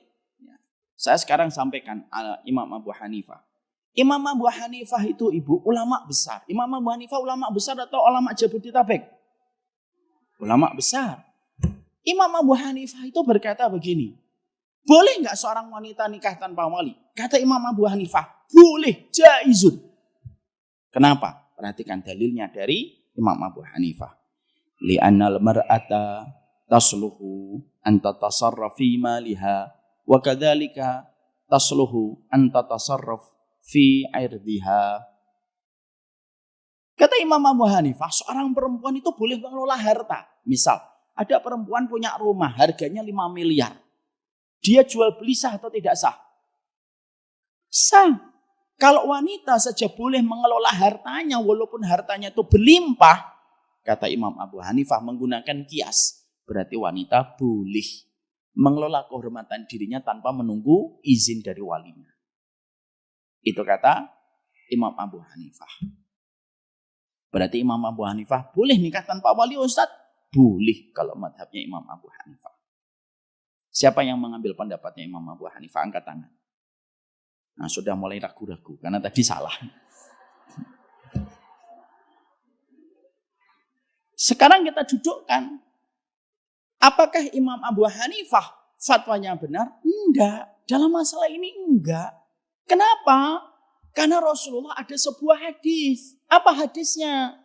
Ya. Saya sekarang sampaikan Imam Abu Hanifah. Imam Abu Hanifah itu ibu ulama besar. Imam Abu Hanifah ulama besar atau ulama Jabodetabek? Ulama besar. Imam Abu Hanifah itu berkata begini. Boleh nggak seorang wanita nikah tanpa wali? Kata Imam Abu Hanifah, boleh, jaizun. Kenapa? Perhatikan dalilnya dari Imam Abu Hanifah. Li'annal mar'ata tasluhu an tatasarraf fi maliha wa kadzalika tasluhu an tatasarraf fi irdiha. Kata Imam Abu Hanifah, seorang perempuan itu boleh mengelola harta. Misal, ada perempuan punya rumah harganya 5 miliar. Dia jual beli sah atau tidak sah? Sah. Kalau wanita saja boleh mengelola hartanya walaupun hartanya itu berlimpah, kata Imam Abu Hanifah menggunakan kias. Berarti wanita boleh mengelola kehormatan dirinya tanpa menunggu izin dari walinya. Itu kata Imam Abu Hanifah. Berarti Imam Abu Hanifah boleh nikah tanpa wali Ustaz? Boleh kalau madhabnya Imam Abu Hanifah. Siapa yang mengambil pendapatnya Imam Abu Hanifah? Angkat tangan. Nah, sudah mulai ragu-ragu karena tadi salah. Sekarang kita dudukkan. Apakah Imam Abu Hanifah fatwanya benar? Enggak. Dalam masalah ini enggak. Kenapa? Karena Rasulullah ada sebuah hadis. Apa hadisnya?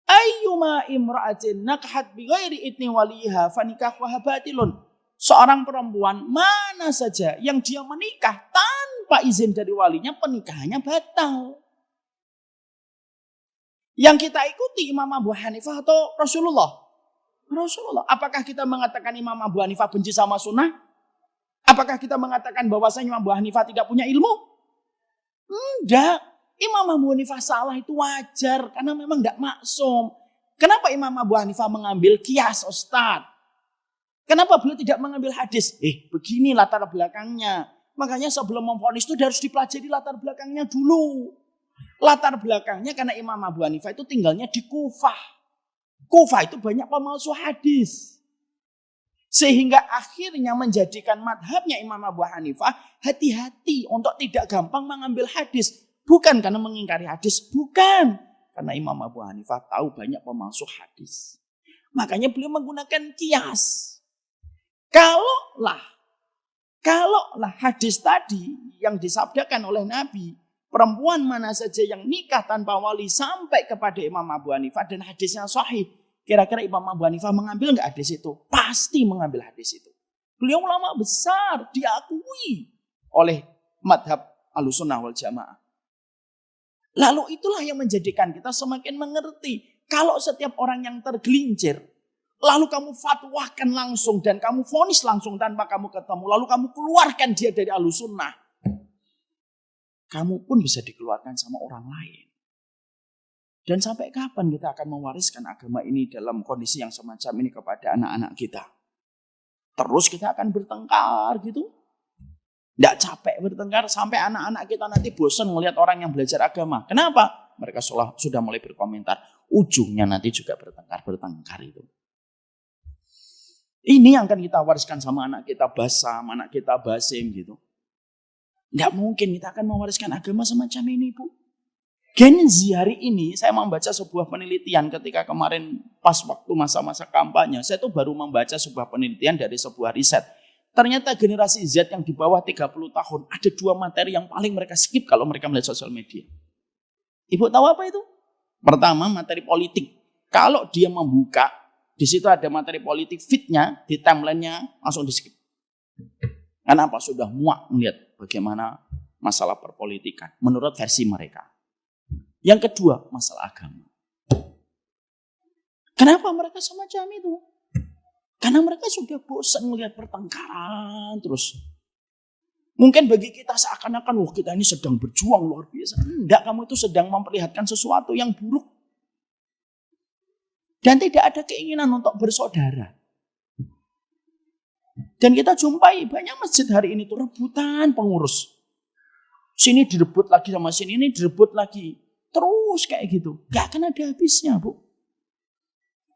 Ayyuma imra'atin nakhat bighairi idni waliha fanikahha batilun. Seorang perempuan mana saja yang dia menikah tanpa izin dari walinya, pernikahannya batal. Yang kita ikuti Imam Abu Hanifah atau Rasulullah? Rasulullah. Apakah kita mengatakan Imam Abu Hanifah benci sama sunnah? Apakah kita mengatakan bahwasanya Imam Abu Hanifah tidak punya ilmu? Enggak. Imam Abu Hanifah salah itu wajar karena memang tidak maksum. Kenapa Imam Abu Hanifah mengambil kias Ustaz? Kenapa beliau tidak mengambil hadis? Begini latar belakangnya. Makanya sebelum memvonis itu harus dipelajari latar belakangnya dulu. Latar belakangnya karena Imam Abu Hanifah itu tinggalnya di Kufah. Kufah itu banyak pemalsu hadis. Sehingga akhirnya menjadikan madhabnya Imam Abu Hanifah hati-hati untuk tidak gampang mengambil hadis. Bukan karena mengingkari hadis, bukan. Karena Imam Abu Hanifah tahu banyak pemalsu hadis. Makanya beliau menggunakan kias. Kalaulah hadis tadi yang disabdakan oleh Nabi, perempuan mana saja yang nikah tanpa wali sampai kepada Imam Abu Hanifah dan hadisnya sahih. Kira-kira Imam Abu Hanifah mengambil nggak hadis itu? Pasti mengambil hadis itu. Beliau ulama besar, diakui oleh madhab Ahlussunnah wal Jamaah. Lalu itulah yang menjadikan kita semakin mengerti. Kalau setiap orang yang tergelincir, lalu kamu fatwakan langsung dan kamu vonis langsung tanpa kamu ketemu, lalu kamu keluarkan dia dari Ahlussunnah, kamu pun bisa dikeluarkan sama orang lain. Dan sampai kapan kita akan mewariskan agama ini dalam kondisi yang semacam ini kepada anak-anak kita? Terus kita akan bertengkar gitu. Tidak capek bertengkar sampai anak-anak kita nanti bosan melihat orang yang belajar agama. Kenapa? Mereka sudah mulai berkomentar. Ujungnya nanti juga bertengkar itu. Ini yang akan kita wariskan sama anak kita Basam, anak kita Basim gitu. Tidak mungkin kita akan mewariskan agama semacam ini, Bu. Gen Z hari ini, saya membaca sebuah penelitian ketika kemarin pas waktu masa-masa kampanye. Saya tuh baru membaca sebuah penelitian dari sebuah riset. Ternyata generasi Z yang di bawah 30 tahun, ada 2 materi yang paling mereka skip kalau mereka melihat sosial media. Ibu tahu apa itu? Pertama, materi politik. Kalau dia membuka, di situ ada materi politik fitnya, di timeline-nya langsung di skip. Kenapa? Sudah muak melihat bagaimana masalah perpolitikan menurut versi mereka. Yang kedua, masalah agama. Kenapa mereka semacam itu? Karena mereka sudah bosan melihat pertengkaran terus. Mungkin bagi kita seakan-akan, wah kita ini sedang berjuang luar biasa. Enggak, kamu itu sedang memperlihatkan sesuatu yang buruk. Dan tidak ada keinginan untuk bersaudara. Dan kita jumpai banyak masjid hari ini tuh rebutan pengurus. Sini direbut lagi sama sini, ini direbut lagi. Terus kayak gitu. Gak akan ada habisnya, Bu.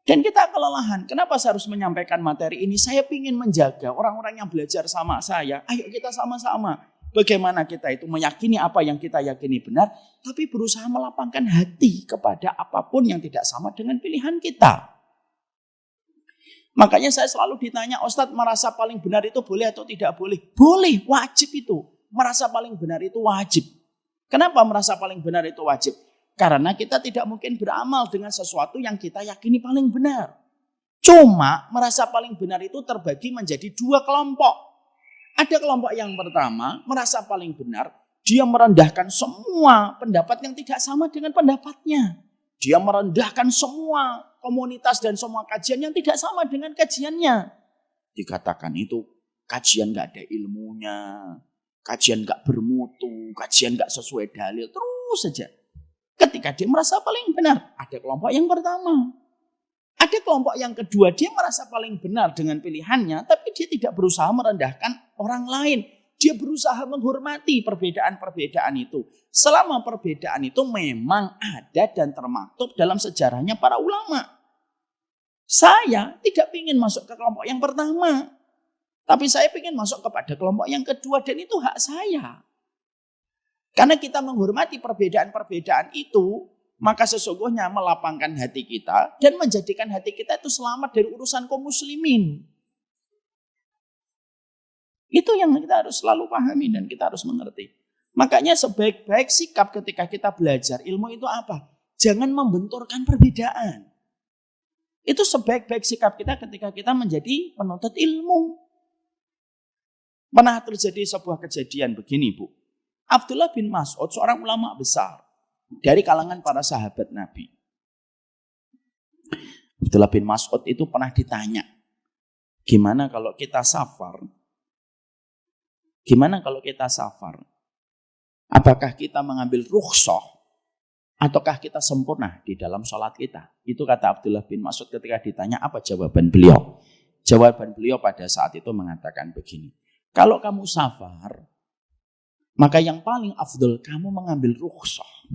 Dan kita kelelahan. Kenapa saya harus menyampaikan materi ini? Saya ingin menjaga orang-orang yang belajar sama saya. Ayo kita sama-sama. Bagaimana kita itu meyakini apa yang kita yakini benar. Tapi berusaha melapangkan hati kepada apapun yang tidak sama dengan pilihan kita. Makanya saya selalu ditanya, Ustadz merasa paling benar itu boleh atau tidak boleh? Boleh, wajib itu. Merasa paling benar itu wajib. Kenapa merasa paling benar itu wajib? Karena kita tidak mungkin beramal dengan sesuatu yang kita yakini paling benar. Cuma merasa paling benar itu terbagi menjadi 2 kelompok. Ada kelompok yang pertama, merasa paling benar, dia merendahkan semua pendapat yang tidak sama dengan pendapatnya. Dia merendahkan semua komunitas dan semua kajian yang tidak sama dengan kajiannya. Dikatakan itu kajian gak ada ilmunya, kajian gak bermutu, kajian gak sesuai dalil, terus saja. Ketika dia merasa paling benar, ada kelompok yang pertama. Ada kelompok yang kedua, dia merasa paling benar dengan pilihannya, tapi dia tidak berusaha merendahkan orang lain. Dia berusaha menghormati perbedaan-perbedaan itu. Selama perbedaan itu memang ada dan termaktub dalam sejarahnya para ulama. Saya tidak ingin masuk ke kelompok yang pertama. Tapi saya ingin masuk kepada kelompok yang kedua dan itu hak saya. Karena kita menghormati perbedaan-perbedaan itu, maka sesungguhnya melapangkan hati kita dan menjadikan hati kita itu selamat dari urusan kaum muslimin. Itu yang kita harus selalu pahami dan kita harus mengerti. Makanya sebaik-baik sikap ketika kita belajar ilmu itu apa? Jangan membenturkan perbedaan. Itu sebaik-baik sikap kita ketika kita menjadi penuntut ilmu. Pernah terjadi sebuah kejadian begini, Bu. Abdullah bin Mas'ud, seorang ulama besar dari kalangan para sahabat Nabi. Abdullah bin Mas'ud itu pernah ditanya, gimana kalau kita safar? Gimana kalau kita safar? Apakah kita mengambil rukhsah ataukah kita sempurna di dalam sholat kita? Itu kata Abdullah bin Mas'ud ketika ditanya, apa jawaban beliau? Jawaban beliau pada saat itu mengatakan begini, kalau kamu safar, maka yang paling afdol kamu mengambil rukhsah.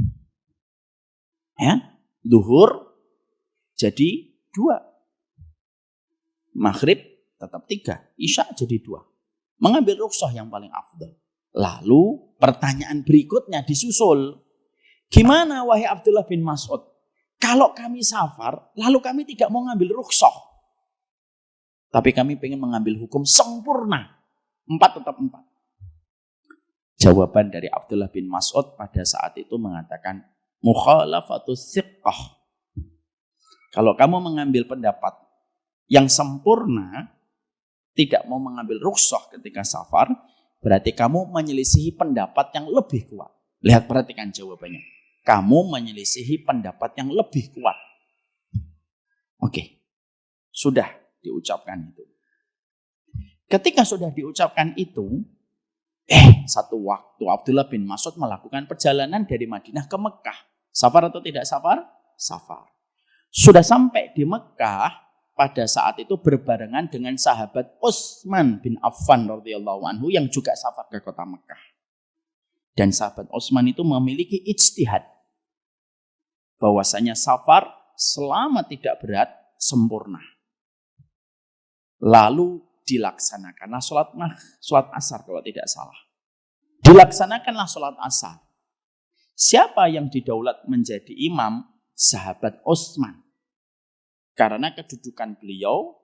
Ya, zuhur jadi 2. Maghrib tetap 3. Isya jadi 2. Mengambil rukhsah yang paling afdal. Lalu pertanyaan berikutnya disusul. Gimana wahai Abdullah bin Mas'ud? Kalau kami safar, lalu kami tidak mau ngambil rukhsah. Tapi kami ingin mengambil hukum sempurna. 4 tetap 4. Jawaban dari Abdullah bin Mas'ud pada saat itu mengatakan, mukhalafatus thiqqah. Kalau kamu mengambil pendapat yang sempurna, tidak mau mengambil rukhsah ketika safar, berarti kamu menyelisihi pendapat yang lebih kuat. Lihat, perhatikan jawabannya. Kamu menyelisihi pendapat yang lebih kuat. Oke, sudah diucapkan itu. Ketika sudah diucapkan itu, satu waktu Abdullah bin Mas'ud melakukan perjalanan dari Madinah ke Mekah. Safar atau tidak safar? Safar. Sudah sampai di Mekah, pada saat itu berbarengan dengan sahabat Utsman bin Affan radhiyallahu anhu yang juga safar ke kota Mekah. Dan sahabat Utsman itu memiliki ijtihad bahwasanya safar selama tidak berat sempurna. Lalu dilaksanakanlah sholat asar kalau tidak salah. Dilaksanakanlah sholat asar. Siapa yang didaulat menjadi imam? Sahabat Utsman. Karena kedudukan beliau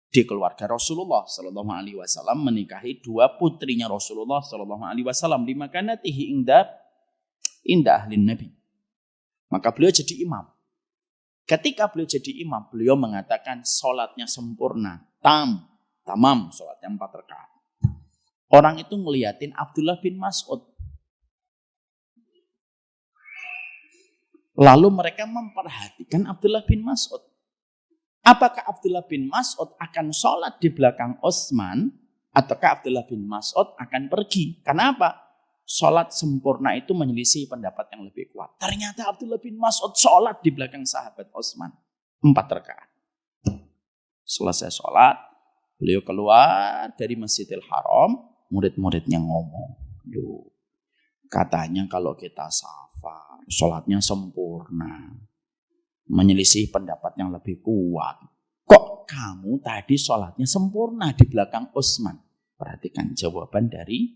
di keluarga Rasulullah Sallallahu Alaihi Wasallam menikahi 2 putrinya Rasulullah Sallallahu Alaihi Wasallam di makanatihi inda ahlin Nabi. Maka beliau jadi imam. Ketika beliau jadi imam, beliau mengatakan sholatnya sempurna, tamam, sholatnya 4 rakaat. Orang itu ngeliatin Abdullah bin Mas'ud. Lalu mereka memperhatikan Abdullah bin Mas'ud. Apakah Abdullah bin Mas'ud akan sholat di belakang Utsman, ataukah Abdullah bin Mas'ud akan pergi? Karena apa? Sholat sempurna itu menyelisih pendapat yang lebih kuat. Ternyata Abdullah bin Mas'ud sholat di belakang sahabat Utsman 4 rakaat. Selesai sholat, beliau keluar dari Masjidil Haram, murid-muridnya ngomong, katanya kalau kita safar, sholatnya sempurna, menyelisih pendapat yang lebih kuat. Kok kamu tadi sholatnya sempurna di belakang Utsman? Perhatikan jawaban dari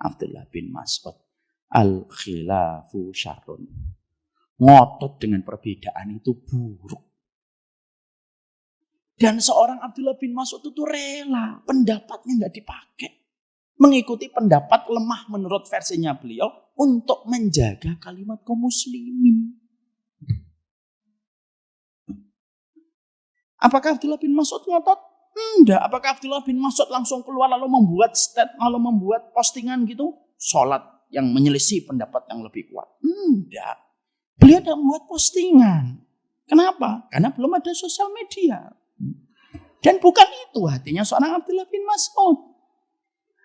Abdullah bin Mas'ud. Al-khilafu syarrun. Ngotot dengan perbedaan itu buruk. Dan seorang Abdullah bin Mas'ud itu rela pendapatnya nggak dipakai. Mengikuti pendapat lemah menurut versinya beliau untuk menjaga kalimat kaum muslimin. Apakah Abdullah bin Mas'ud ngotot? Enggak. Apakah Abdullah bin Mas'ud langsung keluar lalu membuat lalu membuat postingan gitu? Sholat yang menyelisih pendapat yang lebih kuat. Enggak. Beliau tidak membuat postingan. Kenapa? Karena belum ada sosial media. Dan bukan itu hatinya seorang Abdullah bin Mas'ud.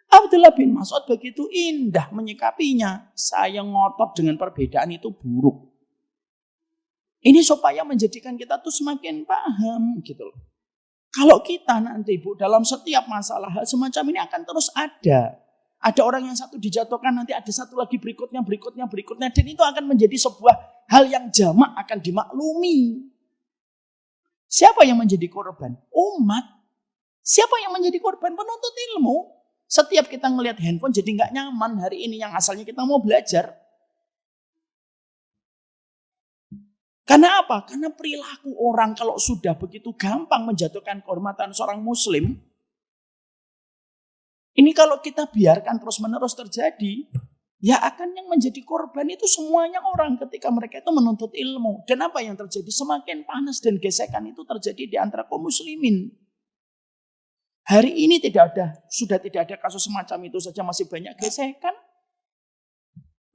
Abdullah bin Mas'ud begitu indah menyikapinya. Saya ngotot dengan perbedaan itu buruk. Ini supaya menjadikan kita tuh semakin paham gitu loh. Kalau kita nanti Bu dalam setiap masalah hal semacam ini akan terus ada. Ada orang yang satu dijatuhkan, nanti ada satu lagi berikutnya. Dan itu akan menjadi sebuah hal yang jamak akan dimaklumi. Siapa yang menjadi korban? Umat. Siapa yang menjadi korban? Penuntut ilmu. Setiap kita ngelihat handphone jadi nggak nyaman hari ini yang asalnya kita mau belajar. Karena apa? Karena perilaku orang kalau sudah begitu gampang menjatuhkan kehormatan seorang muslim. Ini kalau kita biarkan terus-menerus terjadi, ya akan yang menjadi korban itu semuanya orang ketika mereka itu menuntut ilmu. Dan apa yang terjadi? Semakin panas dan gesekan itu terjadi di antara kaum muslimin. Hari ini sudah tidak ada kasus semacam itu saja, masih banyak gesekan.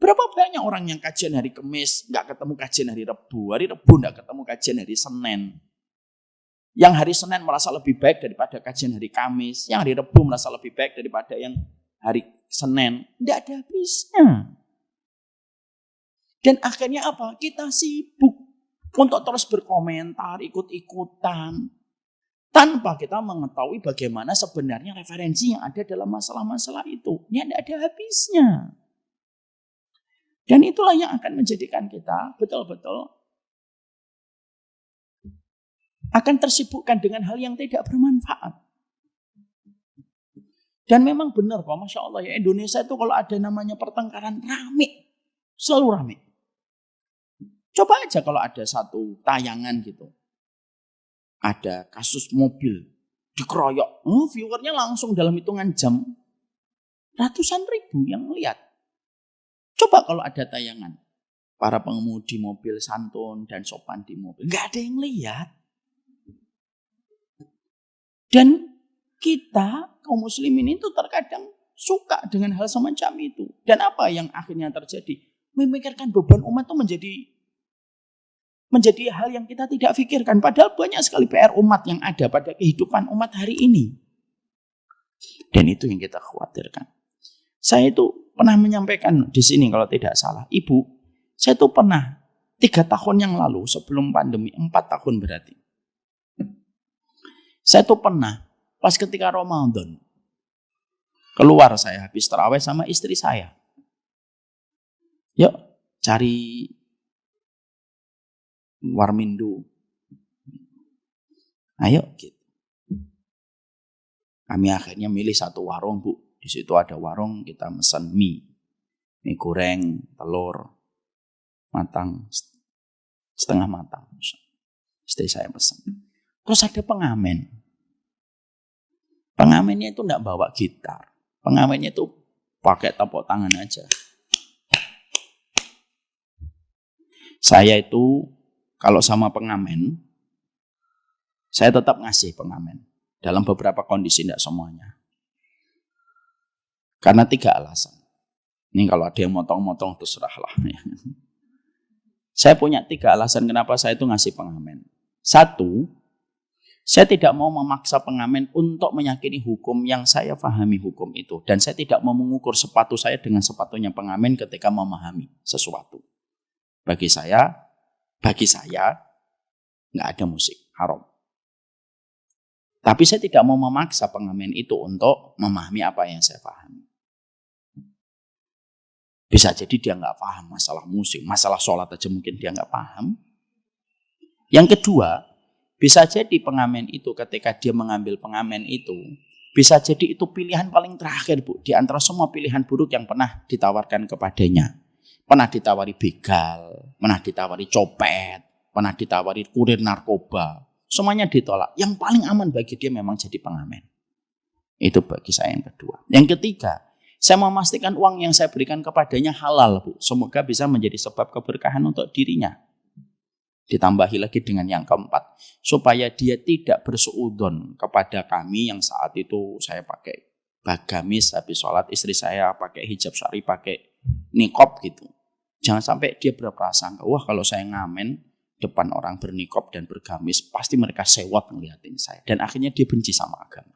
Berapa banyak orang yang kajian hari Kamis, nggak ketemu kajian hari Rebu nggak ketemu kajian hari Senin. Yang hari Senin merasa lebih baik daripada kajian hari Kamis, yang hari Rebu merasa lebih baik daripada yang hari Senin. Nggak ada habisnya. Dan akhirnya apa? Kita sibuk untuk terus berkomentar, ikut-ikutan, tanpa kita mengetahui bagaimana sebenarnya referensi yang ada dalam masalah-masalah itu. Ini tidak ada habisnya. Dan itulah yang akan menjadikan kita betul-betul akan tersibukkan dengan hal yang tidak bermanfaat. Dan memang benar Pak, Masya Allah ya, Indonesia itu kalau ada namanya pertengkaran rame, selalu rame. Coba aja kalau ada satu tayangan gitu, ada kasus mobil dikeroyok, viewernya langsung dalam hitungan jam ratusan ribu yang melihat. Coba kalau ada tayangan para pengemudi mobil santun dan sopan di mobil, nggak ada yang lihat. Dan kita kaum muslimin itu terkadang suka dengan hal semacam itu. Dan apa yang akhirnya terjadi? Memikirkan beban umat itu menjadi hal yang kita tidak pikirkan. Padahal banyak sekali PR umat yang ada pada kehidupan umat hari ini. Dan itu yang kita khawatirkan. Saya itu pernah menyampaikan di sini kalau tidak salah. Ibu, saya itu pernah 3 tahun yang lalu sebelum pandemi, 4 tahun berarti. Saya itu pernah pas ketika Ramadan, keluar saya habis tarawih sama istri saya. Yuk cari warmindo. Ayo gitu. Kami akhirnya milih satu warung Bu. Di situ ada warung, kita mesen mie goreng, telur, matang, setengah matang. Istri saya pesan. Terus ada pengamen. Pengamennya itu enggak bawa gitar. Pengamennya itu pakai tepuk tangan aja. Saya itu kalau sama pengamen, saya tetap ngasih pengamen. Dalam beberapa kondisi, tidak semuanya. Karena 3 alasan. Ini kalau ada yang motong-motong, terserahlah. Saya punya 3 alasan kenapa saya itu ngasih pengamen. 1, saya tidak mau memaksa pengamen untuk meyakini hukum yang saya pahami hukum itu. Dan saya tidak mau mengukur sepatu saya dengan sepatunya pengamen ketika memahami sesuatu. Bagi saya nggak ada musik, haram. Tapi saya tidak mau memaksa pengamen itu untuk memahami apa yang saya pahami. Bisa jadi dia nggak paham masalah musik, masalah sholat aja mungkin dia nggak paham. Yang kedua, bisa jadi pengamen itu ketika dia mengambil pengamen itu, bisa jadi itu pilihan paling terakhir Bu, di antara semua pilihan buruk yang pernah ditawarkan kepadanya. Pernah ditawari begal, pernah ditawari copet, pernah ditawari kurir narkoba. Semuanya ditolak. Yang paling aman bagi dia memang jadi pengamen. Itu bagi saya yang kedua. Yang ketiga, saya memastikan uang yang saya berikan kepadanya halal Bu. Semoga bisa menjadi sebab keberkahan untuk dirinya. Ditambahi lagi dengan yang keempat, supaya dia tidak bersuudzon kepada kami yang saat itu saya pakai bagamis habis sholat, istri saya pakai hijab syari, pakai niqab gitu. Jangan sampai dia berprasangka, wah kalau saya ngamen depan orang berniqab dan bergamis, pasti mereka sewot ngeliatin saya. Dan akhirnya dia benci sama agama.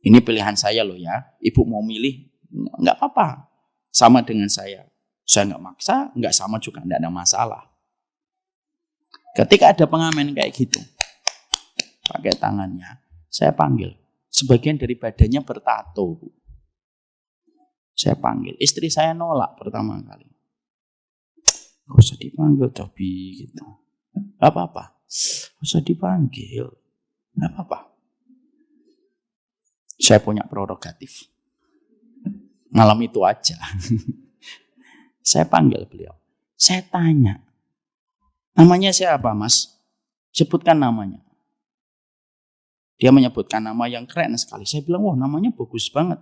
Ini pilihan saya loh ya, ibu mau milih, nggak apa-apa. Sama dengan saya nggak maksa, nggak sama juga, nggak ada masalah. Ketika ada pengamen kayak gitu, pakai tangannya, saya panggil. Sebagian dari badannya bertato. Saya panggil. Istri saya nolak pertama kali. Gak usah dipanggil, tapi gitu. Gak apa-apa. Gak usah dipanggil. Gak apa-apa. Saya punya prerogatif. Malam itu aja. Saya panggil beliau. Saya tanya. Namanya siapa Mas? Sebutkan namanya. Dia menyebutkan nama yang keren sekali. Saya bilang, wah namanya bagus banget.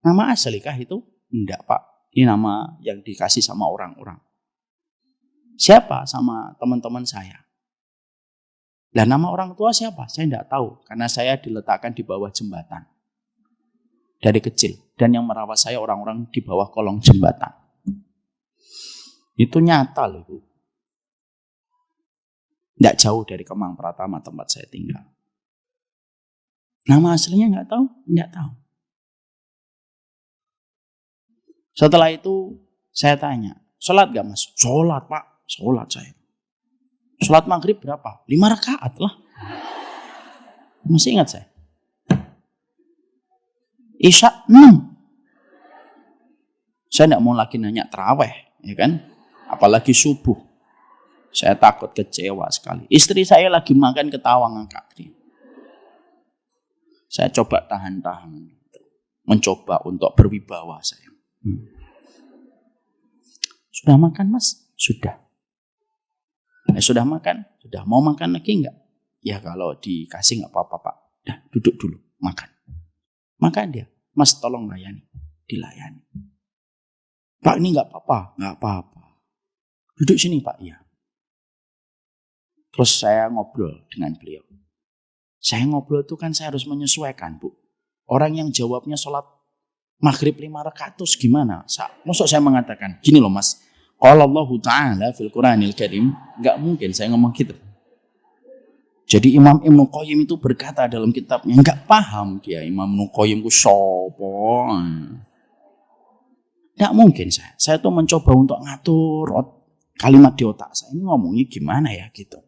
Nama aslikah itu? Enggak Pak. Ini nama yang dikasih sama orang-orang. Siapa? Sama teman-teman saya. Lah nama orang tua siapa? Saya enggak tahu. Karena saya diletakkan di bawah jembatan. Dari kecil. Dan yang merawat saya orang-orang di bawah kolong jembatan. Itu nyata loh Bu. Enggak jauh dari Kemang Pratama tempat saya tinggal. Nama aslinya enggak tahu? Enggak tahu. Setelah itu saya tanya, sholat gak Mas? Sholat Pak, sholat saya. Sholat maghrib berapa? 5 rakaat lah. Masih ingat saya. Isya 6. Saya gak mau lagi nanya taraweh, ya kan? Apalagi subuh. Saya takut kecewa sekali. Istri saya lagi makan ketawa ngakak. Saya coba tahan-tahan. Mencoba untuk berwibawa saya. Sudah makan mas? Sudah. Sudah makan? Sudah. Mau makan lagi enggak? Ya kalau dikasih enggak apa-apa pak. Dah duduk dulu. Makan. Makan dia. Mas tolong layani. Dilayani. Pak ini enggak apa-apa. Enggak apa-apa. Duduk sini pak. Iya. Terus saya ngobrol dengan beliau. Saya ngobrol itu kan saya harus menyesuaikan bu. Orang yang jawabnya sholat maghrib 5 rakaat terus gimana? Maksud saya mengatakan, gini loh mas. Qala Allah Ta'ala fil Quranil Karim. Gak mungkin saya ngomong gitu. Jadi Imam Ibnu Qayyim itu berkata dalam kitabnya. Gak paham dia Imam Ibnu Qayyim itu sopo. Gak mungkin saya. Saya tuh mencoba untuk ngatur kalimat di otak saya. Ini ngomongnya gimana ya gitu.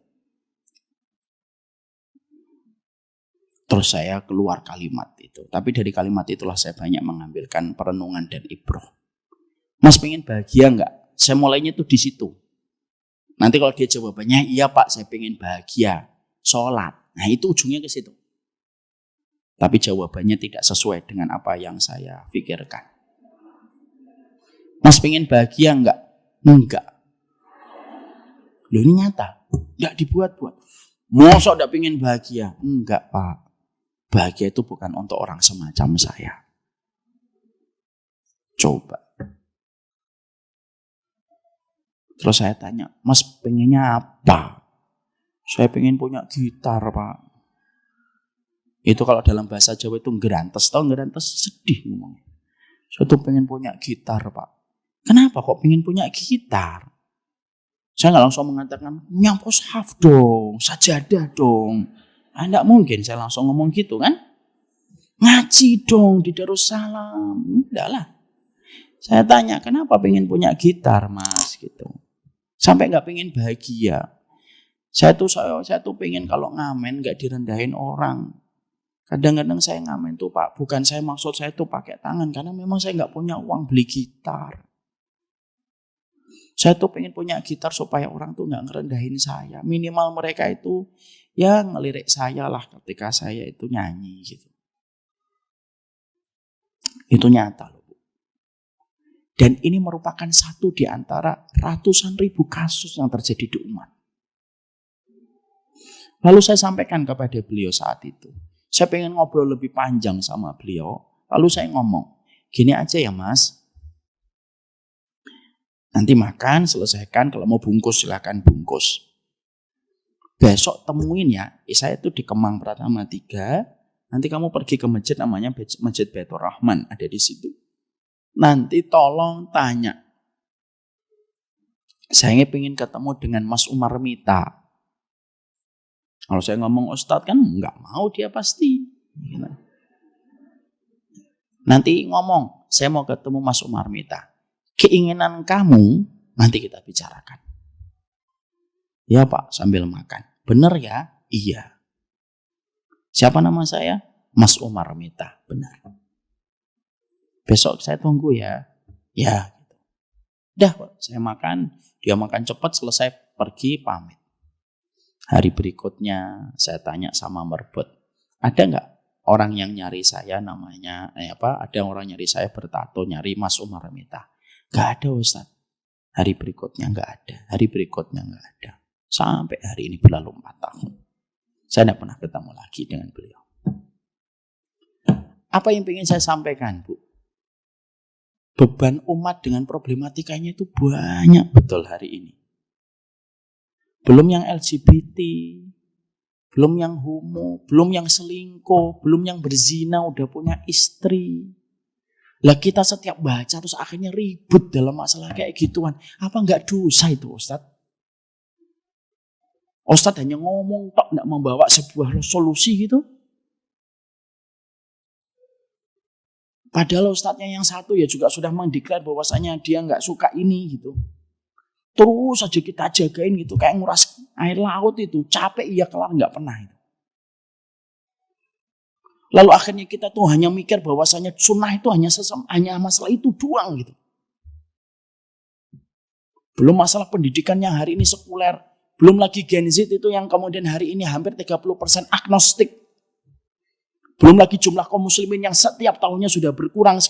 Terus saya keluar kalimat itu. Tapi dari kalimat itulah saya banyak mengambilkan perenungan dan ibroh. Mas pengen bahagia enggak? Saya mulainya tuh di situ. Nanti kalau dia jawabannya, iya pak saya pengen bahagia. Sholat. Nah itu ujungnya ke situ. Tapi jawabannya tidak sesuai dengan apa yang saya pikirkan. Mas pengen bahagia enggak? Enggak. Loh ini nyata. Enggak dibuat-buat. Masa enggak pengen bahagia? Enggak pak. Bahagia itu bukan untuk orang semacam saya. Coba. Terus saya tanya, mas pengennya apa? Saya pengen punya gitar pak. Itu kalau dalam bahasa Jawa itu ngerantes. Tahu ngerantes? Sedih ngomongnya. Saya tuh pengen punya gitar pak. Kenapa kok pengen punya gitar? Saya nggak langsung mengatakan, punya mushaf dong, sajadah dong. Enggak mungkin saya langsung ngomong gitu kan. Ngaji dong di Darussalam. Enggak lah. Saya tanya, kenapa pengen punya gitar mas? Gitu. Sampai nggak pengen bahagia. Saya tuh pengen kalau ngamen nggak direndahin orang. Kadang-kadang saya ngamen tuh pak, bukan saya maksud saya tuh pakai tangan. Karena memang saya nggak punya uang beli gitar. Saya tuh pengen punya gitar supaya orang tuh nggak ngerendahin saya. Minimal mereka itu ya ngelirik saya lah ketika saya itu nyanyi gitu. Itu nyata loh. Dan ini merupakan satu di antara ratusan ribu kasus yang terjadi di umat. Lalu saya sampaikan kepada beliau saat itu. Saya pengen ngobrol lebih panjang sama beliau. Lalu saya ngomong, gini aja ya mas. Nanti makan, selesaikan. Kalau mau bungkus, silakan bungkus. Besok temuin ya. Saya itu di Kemang Pratama 3. Nanti kamu pergi ke masjid namanya Masjid Baitur Rahman. Ada di situ. Nanti tolong tanya. Saya pengen ketemu dengan Mas Umar Mita. Kalau saya ngomong Ustadz kan nggak mau dia pasti. Nanti ngomong, saya mau ketemu Mas Umar Mita. Keinginan kamu nanti kita bicarakan. Ya Pak, sambil makan. Benar ya? Iya. Siapa nama saya? Mas Umar Mita. Benar. Besok saya tunggu ya. Ya. Dah Pak, saya makan. Dia makan cepat, selesai pergi pamit. Hari berikutnya saya tanya sama merbot. Ada nggak orang yang nyari saya namanya, ada orang nyari saya bertato, nyari Mas Umar Mita. Nggak ada Ustaz. Hari berikutnya nggak ada. Hari berikutnya nggak ada. Sampai hari ini berlalu 4 tahun. Saya tidak pernah ketemu lagi dengan beliau. Apa yang ingin saya sampaikan, Bu? Beban umat dengan problematikanya itu banyak betul hari ini. Belum yang LGBT, belum yang homo, belum yang selingkuh, belum yang berzina udah punya istri. Lah kita setiap baca terus akhirnya ribut dalam masalah kayak gituan. Apa enggak dosa itu Ustadz? Ustadz hanya ngomong tok, enggak membawa sebuah solusi gitu. Padahal ustadznya yang satu ya juga sudah mendeklar bahwasanya dia enggak suka ini gitu. Terus saja kita jagain gitu kayak nguras air laut itu. Capek iya kelar enggak pernah itu. Lalu akhirnya kita tuh hanya mikir bahwasanya sunnah itu hanya masalah itu doang gitu. Belum masalah pendidikan yang hari ini sekuler. Belum lagi Gen Z itu yang kemudian hari ini hampir 30% agnostik. Belum lagi jumlah kaum muslimin yang setiap tahunnya sudah berkurang,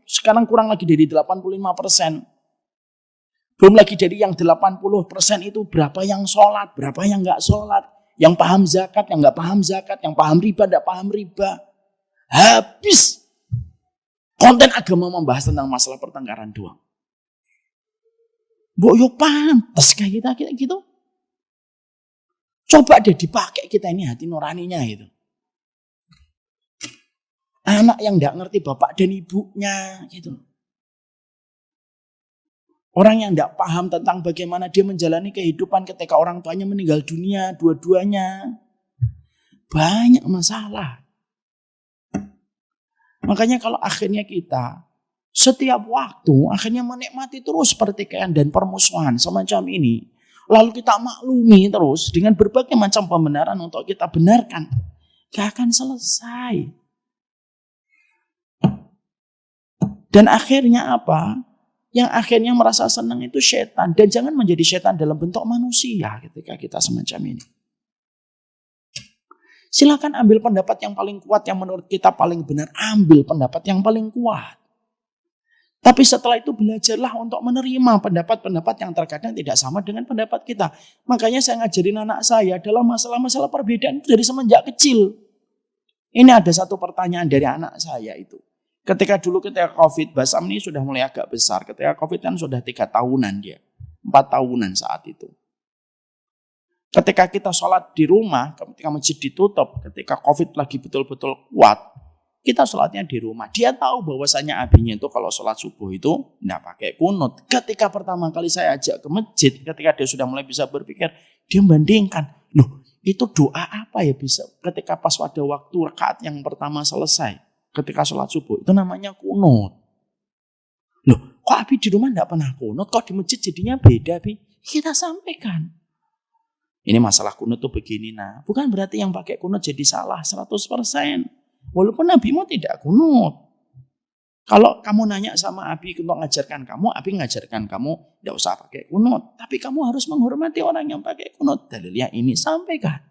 sekarang kurang lagi dari 85%. Belum lagi dari yang 80% itu berapa yang sholat, berapa yang nggak sholat, yang paham zakat, yang nggak paham zakat, yang paham riba, nggak paham riba. Habis konten agama membahas tentang masalah pertengkaran doang. Mbok yo pantes kayak kita gitu. Coba deh dipakai kita ini hati nuraninya gitu. Anak yang nggak ngerti bapak dan ibunya gitu. Orang yang nggak paham tentang bagaimana dia menjalani kehidupan ketika orang tuanya meninggal dunia, dua-duanya. Banyak masalah. Makanya kalau akhirnya kita setiap waktu akhirnya menikmati terus pertikaian dan permusuhan semacam ini. Lalu kita maklumi terus dengan berbagai macam pembenaran untuk kita benarkan. Gak akan selesai. Dan akhirnya apa? Yang akhirnya merasa senang itu setan. Dan jangan menjadi setan dalam bentuk manusia ketika kita semacam ini. Silakan ambil pendapat yang paling kuat yang menurut kita paling benar. Ambil pendapat yang paling kuat. Tapi setelah itu belajarlah untuk menerima pendapat-pendapat yang terkadang tidak sama dengan pendapat kita. Makanya saya ngajarin anak saya dalam masalah-masalah perbedaan dari semenjak kecil. Ini ada satu pertanyaan dari anak saya itu. Ketika COVID, Basam ini sudah mulai agak besar. Ketika COVID kan sudah 3 tahunan dia. 4 tahunan saat itu. Ketika kita sholat di rumah, ketika masjid ditutup, ketika COVID lagi betul-betul kuat, kita sholatnya di rumah. Dia tahu bahwasanya abinya itu kalau sholat subuh itu tidak pakai kunut. Ketika pertama kali saya ajak ke masjid, ketika dia sudah mulai bisa berpikir, dia membandingkan. Loh, itu doa apa ya bisa ketika pas pada waktu rakaat yang pertama selesai. Ketika sholat subuh, itu namanya kunut. Loh, kok abi di rumah tidak pernah kunut? Kok di masjid jadinya beda, Abi? Kita sampaikan. Ini masalah kunut tuh begini, nah. Bukan berarti yang pakai kunut jadi salah 100%. Walaupun nabimu tidak kunut. Kalau kamu nanya sama Abi untuk ngajarkan kamu, Abi ngajarkan kamu tidak usah pakai kunut. Tapi kamu harus menghormati orang yang pakai kunut. Dalilnya ini sampaikan.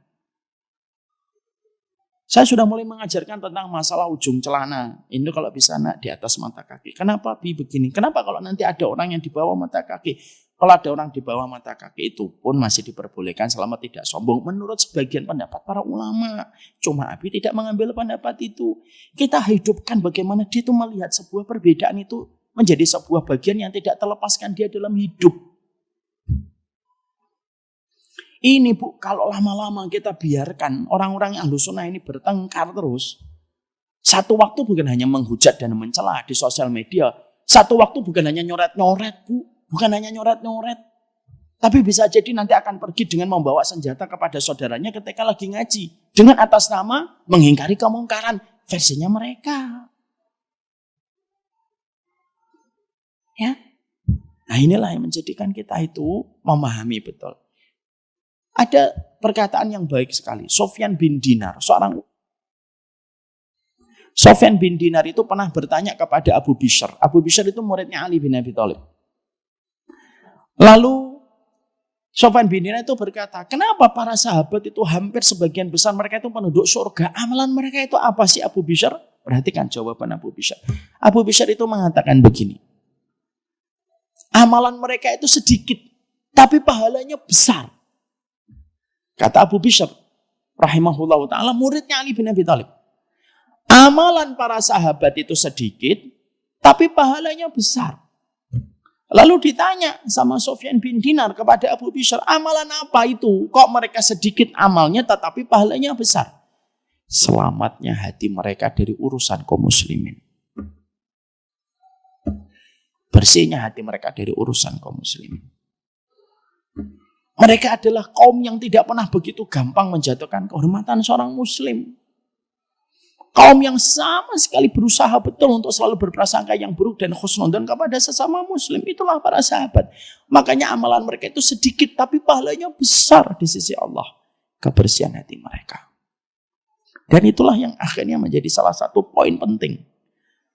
Saya sudah mulai mengajarkan tentang masalah ujung celana. Ini kalau bisa nak di atas mata kaki. Kenapa Abi begini? Kenapa kalau nanti ada orang yang di bawah mata kaki? Kalau ada orang di bawah mata kaki itu pun masih diperbolehkan selama tidak sombong. Menurut sebagian pendapat para ulama. Cuma Abi tidak mengambil pendapat itu. Kita hidupkan bagaimana dia itu melihat sebuah perbedaan itu menjadi sebuah bagian yang tidak terlepaskan dia dalam hidup. Ini Bu, kalau lama-lama kita biarkan orang-orang yang Ahlus Sunnah ini bertengkar terus. Satu waktu bukan hanya menghujat dan mencela di sosial media. Satu waktu bukan hanya nyoret-nyoret Bu. Bukan hanya nyoret-nyoret. Tapi bisa jadi nanti akan pergi dengan membawa senjata kepada saudaranya ketika lagi ngaji. Dengan atas nama mengingkari kemungkaran. Versinya mereka. Ya. Nah inilah yang menjadikan kita itu memahami betul. Ada perkataan yang baik sekali. Sofyan bin Dinar. Sofyan bin Dinar itu pernah bertanya kepada Abu Bishr. Abu Bishr itu muridnya Ali bin Abi Thalib. Lalu Sofyan bin Dinar itu berkata, kenapa para sahabat itu hampir sebagian besar mereka itu penduduk surga? Amalan mereka itu apa sih Abu Bishr? Perhatikan jawaban Abu Bishr. Abu Bishr itu mengatakan begini. Amalan mereka itu sedikit, tapi pahalanya besar. Kata Abu Bishr, rahimahullah ta'ala, muridnya Ali bin Abi Thalib. Amalan para sahabat itu sedikit, tapi pahalanya besar. Lalu ditanya sama Sofyan bin Dinar kepada Abu Bishr, amalan apa itu? Kok mereka sedikit amalnya tetapi pahalanya besar? Selamatnya hati mereka dari urusan kaum muslimin. Bersihnya hati mereka dari urusan kaum muslimin. Mereka adalah kaum yang tidak pernah begitu gampang menjatuhkan kehormatan seorang muslim. Kaum yang sama sekali berusaha betul untuk selalu berprasangka yang buruk dan khusnudzon kepada sesama muslim. Itulah para sahabat. Makanya amalan mereka itu sedikit tapi pahalanya besar di sisi Allah. Kebersihan hati mereka. Dan itulah yang akhirnya menjadi salah satu poin penting.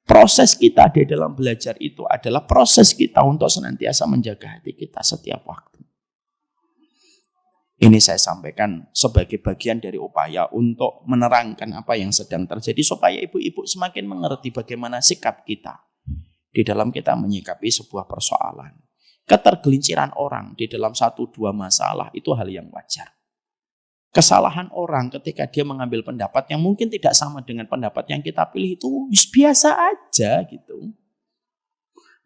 Proses kita di dalam belajar itu adalah proses kita untuk senantiasa menjaga hati kita setiap waktu. Ini saya sampaikan sebagai bagian dari upaya untuk menerangkan apa yang sedang terjadi supaya ibu-ibu semakin mengerti bagaimana sikap kita di dalam kita menyikapi sebuah persoalan. Ketergelinciran orang di dalam 1-2 masalah itu hal yang wajar. Kesalahan orang ketika dia mengambil pendapat yang mungkin tidak sama dengan pendapat yang kita pilih itu biasa aja gitu.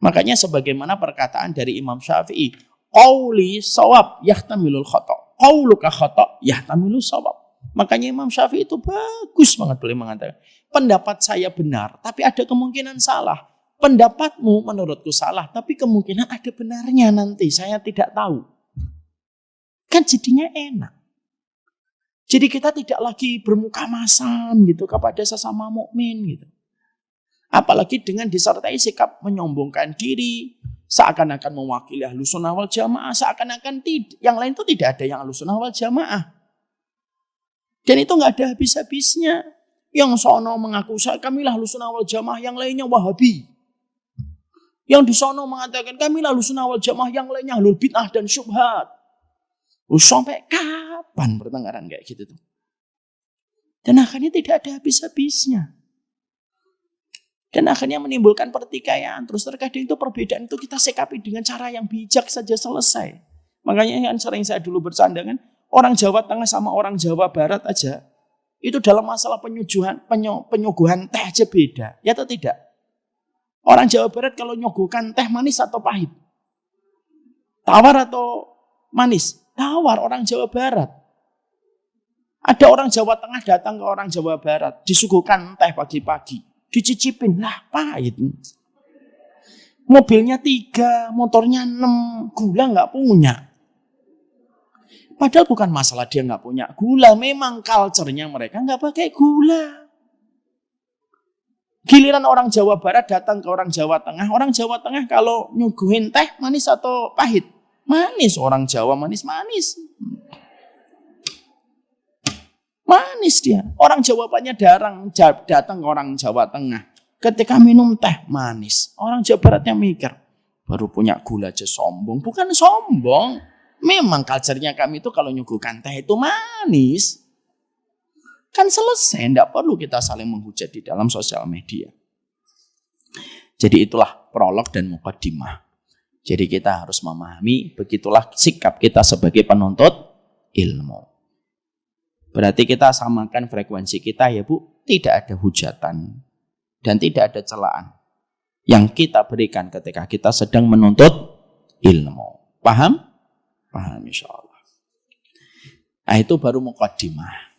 Makanya sebagaimana perkataan dari Imam Syafi'i, qauli shawab yahtamilul khata'. Qauluka khata' yahtamilu shawab. Makanya Imam Syafi'i itu bagus banget boleh mengatakan, pendapat saya benar, tapi ada kemungkinan salah. Pendapatmu menurutku salah, tapi kemungkinan ada benarnya nanti, saya tidak tahu. Kan jadinya enak. Jadi kita tidak lagi bermuka masam gitu kepada sesama mukmin gitu. Apalagi dengan disertai sikap menyombongkan diri, seakan-akan mewakili Ahlus Sunnah wal Jamaah, seakan-akan yang lain itu tidak ada yang Ahlus Sunnah wal Jamaah. Dan itu nggak ada habis-habisnya. Yang sono mengaku kamilah Ahlus Sunnah wal Jamaah, yang lainnya Wahabi. Yang di sono mengatakan kamilah Ahlus Sunnah wal Jamaah, yang lainnya Ahlul Bid'ah dan Syubhat. Sampai kapan pertengkaran kayak gitu tuh? Dan akhirnya tidak ada habis-habisnya. Dan akhirnya menimbulkan pertikaian. Terus terkadang itu perbedaan itu kita sikapi dengan cara yang bijak saja selesai. Makanya yang sering saya dulu bercanda kan, orang Jawa Tengah sama orang Jawa Barat aja, itu dalam masalah penyuguhan teh aja beda. Ya atau tidak? Orang Jawa Barat kalau nyuguhkan teh manis atau pahit? Tawar atau manis? Tawar orang Jawa Barat. Ada orang Jawa Tengah datang ke orang Jawa Barat, disuguhkan teh pagi-pagi. Dicicipin, lah pahit. Mobilnya 3, motornya 6, gula nggak punya. Padahal bukan masalah dia nggak punya gula, memang culture-nya mereka nggak pakai gula. Giliran orang Jawa Barat datang ke orang Jawa Tengah kalau nyuguhin teh manis atau pahit? Manis, orang Jawa manis-manis. Manis dia. Orang jawabannya datang ke orang Jawa Tengah. Ketika minum teh manis. Orang Jawa Baratnya mikir, baru punya gula aja sombong. Bukan sombong. Memang culture-nya kami itu kalau nyuguhkan teh itu manis. Kan selesai. Tidak perlu kita saling menghujat di dalam sosial media. Jadi itulah prolog dan mukaddimah. Jadi kita harus memahami begitulah sikap kita sebagai penuntut ilmu. Berarti kita samakan frekuensi kita ya Bu, tidak ada hujatan dan tidak ada celaan yang kita berikan ketika kita sedang menuntut ilmu. Paham? Paham insya Allah. Nah itu baru muqaddimah.